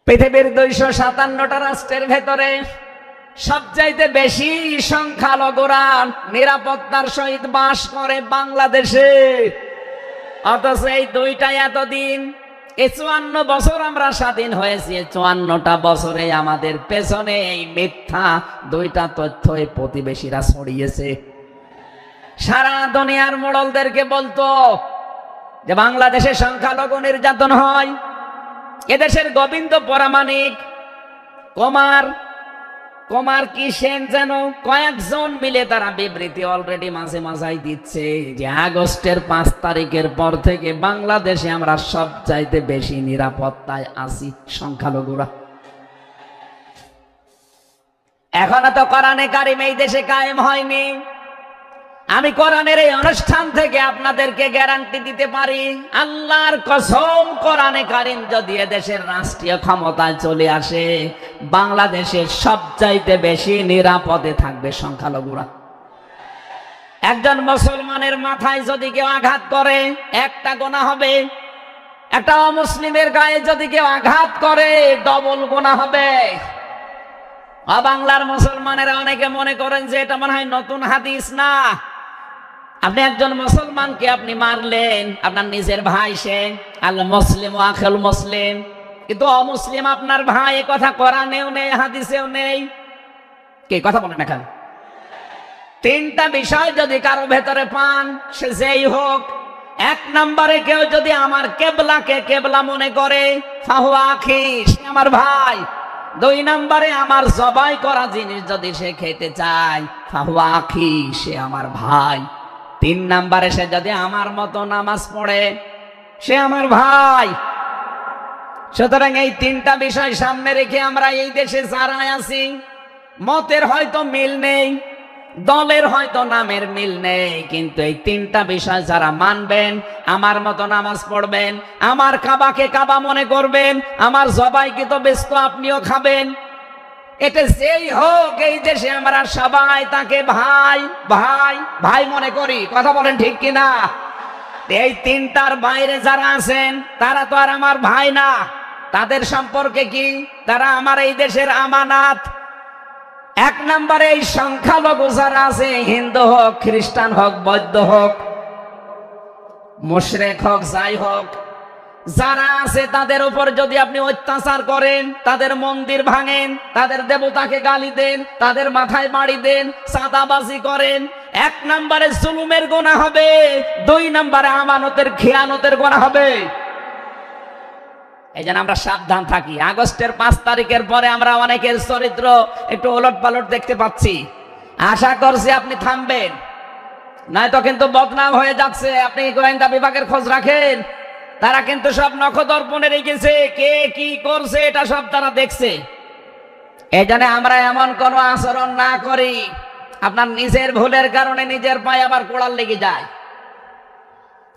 পৃথিবীর 257টা রাষ্ট্রের ভেতরে সবচাইতে বেশি সংখ্যালঘুরা নিরাপত্তার সহিত বাস করে বাংলাদেশে। অথচ এই দুইটাই এতদিন, এই 54 বছর আমরা স্বাধীন হয়েছি, 54টা বছরে আমাদের পেছনে এই মিথ্যা দুইটা তথ্য এই প্রতিবেশীরা ছড়িয়েছে। সারা দুনিয়ার মোড়লদেরকে বলতো যে বাংলাদেশে সংখ্যালঘু নির্যাতন হয়। এদেশের গোবিন্দ পরামানিক, কুমার কি সেন যেন, কয়েকজন মিলে তারা বিবৃতি অলরেডি মাঝে মাঝাই দিচ্ছে যে আগস্টের 5 তারিখের পর থেকে বাংলাদেশে আমরা সবচাইতে বেশি নিরাপত্তায় আছি সংখ্যালঘুরা। এখনো তো কোরআনে কারিম এই দেশে কায়েম হয়নি। আমি কোরআনের এই অনুষ্ঠান থেকে আপনাদেরকে গ্যারান্টি দিতে পারি, আল্লাহর কসম, কোরআনে কারিম যদি এদেশের রাষ্ট্রীয় ক্ষমতায় চলে আসে, বাংলাদেশের সবচাইতে বেশি নিরাপদে থাকবে সংখ্যালঘুরা। একজন মুসলমানের মাথায় যদি কেউ আঘাত করে, একটা গুনাহ হবে। একটা অমুসলিমের গায়ে যদি কেউ আঘাত করে, ডবল গুনাহ হবে। বাংলার মুসলমানেরা অনেকে মনে করেন যে এটা মনে হয় নতুন হাদিস। না, আপনি একজন মুসলমানকে আপনি মারলেন, আপনার নিজের ভাই সে, আল মুসলিম আখাল মুসলিম, কিন্তু অমুসলিম আপনার ভাই। এ কথা কোরআনেও নেই, হাদিসেও নেই। কে কথা বলেন এখানে? 3টা বিষয় যদি কারো ভেতরে পান, সে যেই হোক। 1 নম্বরে কেউ যদি আমার কেবলাকে কেবলা মনে করে, ফাহুয়া আখি, সে আমার ভাই। 2 নম্বরে আমার জবাই করা জিনিস যদি সে খেতে চায়, ফাহুয়া আখি, সে আমার ভাই। 3 নম্বরে সে যদি আমার মতো নামাজ পড়ে, সে আমার ভাই। সুতরাং এই 3টা বিষয় সামনে রেখে আমরা এই দেশে যারা আছি, মতের হয়তো মিল নেই, দলের হয়তো নামের মিল নেই, কিন্তু এই 3টা বিষয় যারা মানবেন, আমার মতো নামাজ পড়বেন, আমার কাবাকে কাবা মনে করবেন, আমার জবাইকে তো ব্যস্ত আপনিও খাবেন, এটা যেই হোক, এই দেশে আমরা সবাই তাকে ভাই ভাই ভাই মনে করি। কথা বলেন ঠিক কিনা? এই তিনটার বাইরে যারা আছেন তারা তো আর আমার ভাই না। তাদের সম্পর্কে কি? তারা আমার এই দেশের আমানাত। এক নম্বরে এই সংখ্যালঘু যারা আছে, হিন্দু হোক, খ্রিস্টান হোক, বৌদ্ধ হোক, মুশরিক হোক, যাই হোক, যারা আছে তাদের উপর যদি আপনি অত্যাচার করেন, তাদের মন্দির ভাঙেন, তাদের দেবতাকে গালি দেন, তাদের মাথায় বাড়ি দেন, চাঁদাবাজি করেন, এক নম্বরে জুলুমের গুনাহ হবে, দুই নম্বরে আমানতের খেয়ানতের গুনাহ হবে। এই জন্য আমরা সাবধান থাকি। আগস্টের 5 তারিখের পরে আমরা অনেকের চরিত্র একটু ওলট পালট দেখতে পাচ্ছি। আশা করছি আপনি থামবেন, নয়তো কিন্তু বদনাম হয়ে যাচ্ছে। আপনি গোয়েন্দা বিভাগের খোঁজ রাখেন, তারা কিন্তু সব নখদর্পণে রেখেছে, কে কি করছে এটা সব তারা দেখছে। এই জন্য আমরা এমন কোন আচরণ না করি আপনার নিজের ভুলের কারণে নিজের পায়ে আবার কোড়াল লেগে যায়।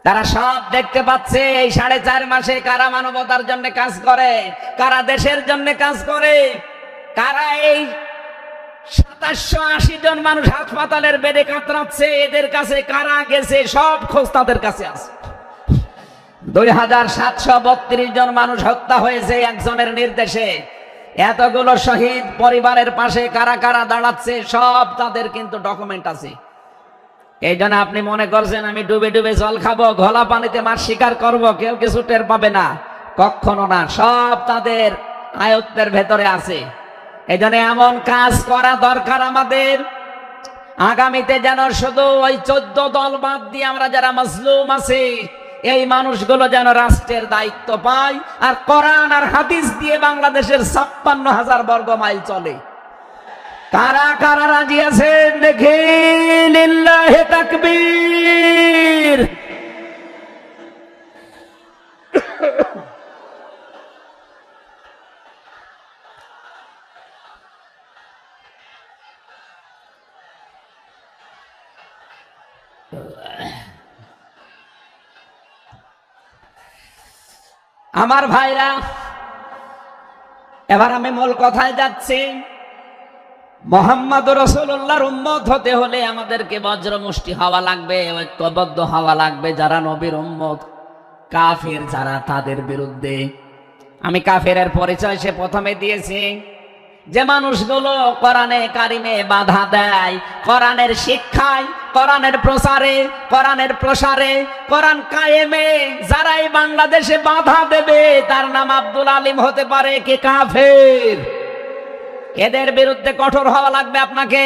তারা সব দেখতে পাচ্ছে এই 4.5 মাসে কারা মানবতার জন্য কাজ করে, কারা দেশের জন্য কাজ করে, কারা এই 2780 জন মানুষ হাসপাতালের বেডে কাতরাচ্ছে, এদের কাছে কারা গেছে সব খোঁজ তাদের কাছে আছে। 2732 জন মানুষ হত্যা হয়েছে একজনের নির্দেশে। এতগুলো শহীদ পরিবারের পাশে কারা কারা দাঁড়াচ্ছে সব তাদের কিন্তু ডকুমেন্ট আছে। এই জন্য আপনি মনে করছেন আমি ডুবে ডুবে জল খাবো, ঘোলা পানিতে মাছ শিকার করব, কেউ কিছু টের পাবে না, কখনো না। সব তাদের আয়ত্তের ভেতরে আছে। এই জন্য এমন কাজ করা দরকার আমাদের, আগামীতে যেন শুধু ওই 14 দল বাদ দিয়ে আমরা যারা মাজলুম আছি এই মানুষগুলো যেন রাষ্ট্রের দায়িত্ব পায়, আর কোরআন আর হাদিস দিয়ে বাংলাদেশের 56,000 বর্গ মাইল চলে। কারা কারা রাজি আছেন দেখি? লিল্লাহি তাকবীর। আমার ভাইরা, এবার আমি মূল কথায় যাচ্ছি। মুহাম্মদ রাসূলুল্লাহর উম্মত হতে হলে আমাদেরকে বজ্রমুষ্টি হওয়া লাগবে, ঐক্যবদ্ধ হওয়া লাগবে। যারা নবীর উম্মত, কাফের যারা, তাদের বিরুদ্ধে। আমি কাফেরের পরিচয় সে প্রথমে দিয়েছি। যে মানুষগুলো কোরআনে কারিমে বাধা দেয়, কোরআনের শিক্ষায়, কোরআনের প্রচারে, কোরআনের প্রসারে, কোরআন কায়েমে যারাই বাংলাদেশে বাধা দেবে, তার নাম আব্দুল আলিম হতে পারে কে কাফের। এদের বিরুদ্ধে কঠোর হওয়া লাগবে আপনাকে।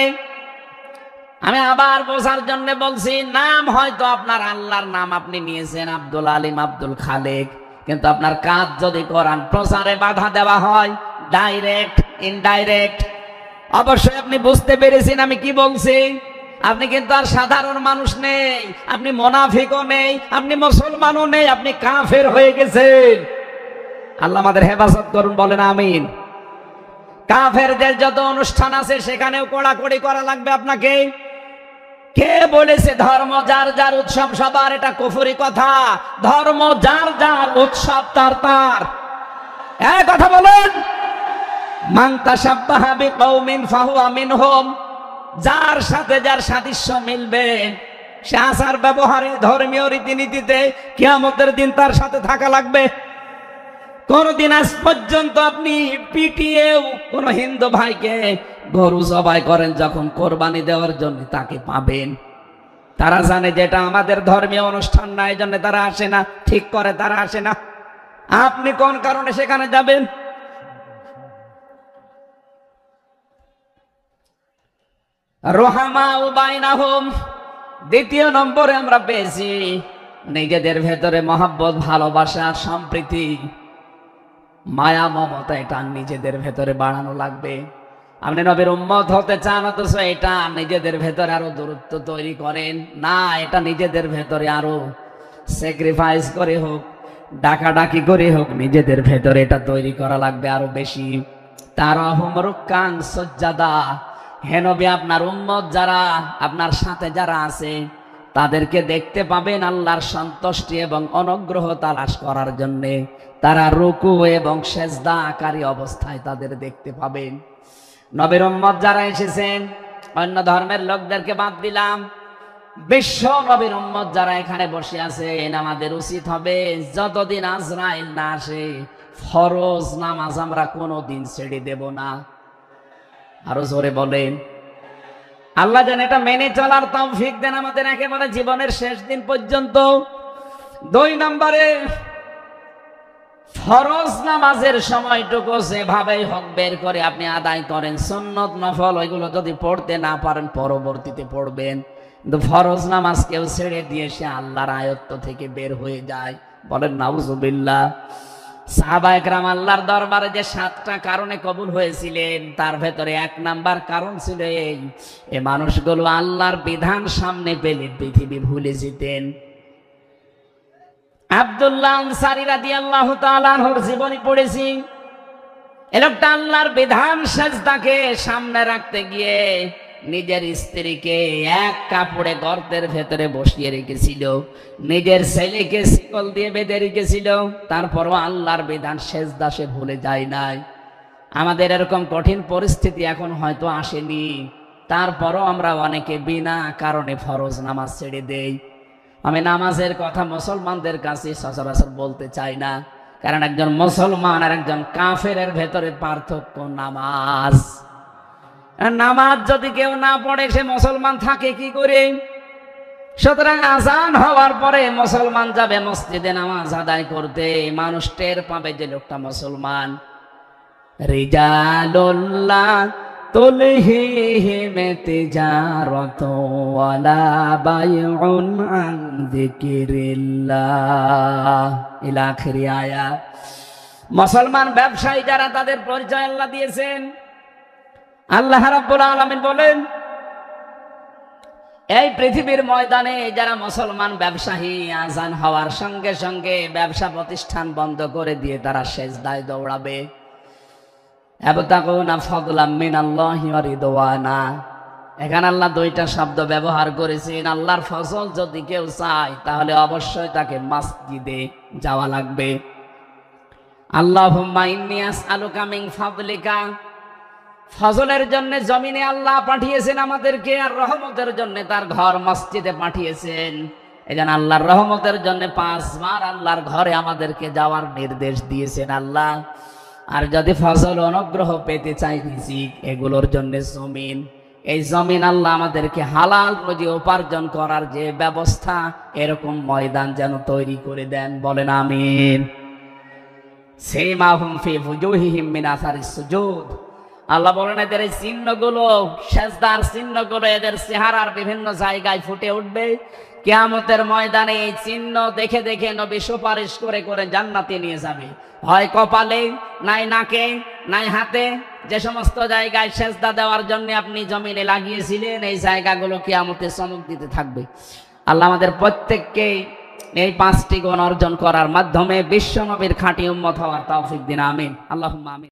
আমি আবার বোঝার জন্য বলছি, নাম হয়তো আপনার আল্লাহর নাম আপনি নিয়েছেন আব্দুল আলিম, আব্দুল খালেক, কিন্তু আপনার কাজ যদি কোরআন প্রচারে বাধা দেওয়া হয়, ডাইরেক্ট ইনডাইরেক্ট, অবশ্যই আপনি বুঝতে পেরেছেন আমি কি বলছি। আপনি কিন্তু আর সাধারণ মানুষ নেই, আপনি মুনাফিকও নেই, আপনি মুসলমানও নেই, আপনি কাফের হয়ে গেছেন। আল্লাহ আমাদের হেফাজত করুন, বলেন আমিন। কাফেরদের যত অনুষ্ঠান আছে সেখানেও কড়াকড়ি করা লাগবে আপনাকে। কে বলেছে ধর্ম যার যার উৎসব সবার? এটা কুফরি কথা। ধর্ম যার যার, উৎসব তার তার। এই কথা বলেন। মান তাশাব্বাহা বিকওমিন ফাহুয়া মিনহুম। যার সাথে যার সাদৃশ্য মিলবে, সে আচার ব্যবহারে, ধর্মীয় রীতিনীতিতে কিয়ামতের দিন তার সাথে থাকা লাগবে। কোনদিন আজ পর্যন্ত আপনি পিটিয়েও কোন হিন্দু ভাইকে গরু জবাই করেন যখন কোরবানি দেওয়ার জন্য, তাকে পাবেন। তারা জানে যেটা আমাদের ধর্মীয় অনুষ্ঠান না, এই জন্য তারা আসে না, ঠিক করে তারা আসে না। আপনি কোন কারণে সেখানে যাবেন? রহমা বাইনাহুম। দ্বিতীয় নম্বরে আমরা পেয়েছি নিজেদের ভেতরে মহব্বত, ভালোবাসা, সম্প্রীতি, মায়া, মমতা, এটা নিজেদের ভেতরে বাড়ানো লাগবে। আপনি নবীর উম্মত হতে চান, অথচ এটা নিজেদের ভেতরে আরো দূরত্ব তৈরি করেন না। এটা নিজেদের ভেতরে আরো স্যাক্রিফাইস করে হোক, ডাকাডাকি করে হোক, নিজেদের ভেতরে এটা তৈরি করা লাগবে আরো বেশি। তারাহুম রুক্কান সুজদাা। হে নবী, আপনার উম্মত যারা, আপনার সাথে যারা আছে, তাদেরকে দেখতে পাবেন আল্লাহর সন্তুষ্টি এবং অনুগ্রহ তালাশ করার জন্য তারা রুকু এবং সেজদাকারী অবস্থায় তাদের দেখতে পাবেন। নবীর উম্মত যারা এসেছেন, অন্য ধর্মের লোকদেরকে বাদ দিলাম, বিশ্ব নবীর উম্মত যারা এখানে বসে আছেন, আমাদের উচিত হবে যতদিন আজরাইল না আসে ফরজ নামাজ আমরা কোনোদিন ছেড়ে দেব না। আরো জোরে বলেন, আল্লাহ যেন এটা মেনে চলার তৌফিক দেন আমাদের একেবারে জীবনের শেষ দিন পর্যন্ত। 2 নম্বরে, ফরজ নামাজের সময়টুকু যেভাবেই হোক বের করে আপনি আদায় করেন। সুন্নত নফল ওইগুলো যদি পড়তে না পারেন পরবর্তীতে পড়বেন, কিন্তু ফরজ নামাজ কেউ ছেড়ে দিয়ে সে আল্লাহর আয়ত্ত থেকে বের হয়ে যায়। বলেন নাউজুবিল্লাহ। সাহাবায়ে কেরাম আল্লাহর দরবারে যে 7টা কারণে কবুল হয়েছিলেন, তার ভেতরে 1 নাম্বার কারণ ছিল এই মানুষগুলো আল্লাহর বিধান সামনে পেলে পৃথিবী ভুলে যেতেন। আব্দুল্লাহ আনসারী রাদিয়াল্লাহু তাআলা আনহুর জীবনী পড়েছি। এই লোকটা আল্লাহর বিধান সেজদাকে সামনে রাখতে গিয়ে নিজের স্ত্রীকে এক কাপড়ে গর্তের ভেতরে বসিয়ে রেখেছিল, নিজের ছেলেকে শিকল দিয়ে বেঁধে রেখেছিল, তারপরও আল্লাহর বিধান সেজদা সে ভুলে যায় নাই। আমাদের এরকম কঠিন পরিস্থিতি এখন হয়তো আসেনি, তারপরও আমরা অনেকে বিনা কারণে ফরজ নামাজ ছেড়ে দেই। আমি নামাজের কথা মুসলমানদের কাছে সচরাচর বলতে চাই না, কারণ একজন মুসলমান আর একজন কাফেরের ভেতরে পার্থক্য নামাজ। নামাজ যদি কেউ না পড়ে সে মুসলমান থাকে কি করে? সুতরাং আজান হওয়ার পরে মুসলমান যাবে মসজিদে নামাজ আদায় করতে, মানুষ টের পাবে যে লোকটা মুসলমান। রিজালুল্লাহ তুলহিহিম তিজারাতু ওয়ালা বাইউন আন যিকিরিল্লাহ ইলা আখিরি আয়াত। মুসলমান ব্যবসায়ী যারা, তাদের পরিচয় আল্লাহ দিয়েছেন। আল্লাহ রাব্বুল আলামিন বলেন, এই পৃথিবীর ময়দানে যারা মুসলমান ব্যবসায়ী, আজান হওয়ার সঙ্গে সঙ্গে ব্যবসা প্রতিষ্ঠান বন্ধ করে দিয়ে তারা সেজদায় দৌড়াবে। ইয়াবতাগুনা ফাদলাম মিনাল্লাহি ওয়া রিদওয়ানা। এখানে আল্লাহ 2টা শব্দ ব্যবহার করেছেন। আল্লাহর ফজল যদি কেউ চায় তাহলে অবশ্যই তাকে মসজিদে যাওয়া লাগবে। আল্লাহুম্মা ইন্নী আসআলুকা মিন ফাদলিকা। ফজলের জন্য জমিনে আল্লাহ পাঠিয়েছেন আমাদেরকে, আর রহমতের জন্য তার ঘর মসজিদে পাঠিয়েছেন। এজন্য আল্লাহর রহমতের জন্য 5 বার আল্লাহর ঘরে আমাদেরকে যাওয়ার নির্দেশ দিয়েছেন আল্লাহ। আর যদি ফজল অনুগ্রহ পেতে চাই রিজিক, এগুলোর জন্য জমিন, এই জমিন আল্লাহ আমাদেরকে হালাল রুজি উপার্জন করার যে ব্যবস্থা, এরকম ময়দান যেন তৈরি করে দেন। বলেন আমিন। সিমাহুম ফি ফুজুহিহিম মিন আসারিস সুজুদ। আল্লাহ বলেন এদের এই চিহ্নগুলো, সেজদার চিহ্নগুলো এদের চেহারার বিভিন্ন জায়গায় ফুটে উঠবে। কিয়ামতের ময়দানে এই চিহ্ন দেখে দেখে নবী সুপারিশ করে করে জান্নাতে নিয়ে যাবে। হয় কপালে, নাই নাকে, নাই হাতে। যে সমস্ত জায়গায় সেজদা দেওয়ার জন্য আপনি জমিনে লাগিয়েছিলেন, এই জায়গাগুলো কিয়ামতে চমক দিতে থাকবে। আল্লাহ আমাদের প্রত্যেককে এই 5টি গুণ অর্জন করার মাধ্যমে বিশ্ব নবীর খাঁটি উম্মত হওয়ার তৌফিক দিন। আমিন, আল্লাহুম্মা আমিন।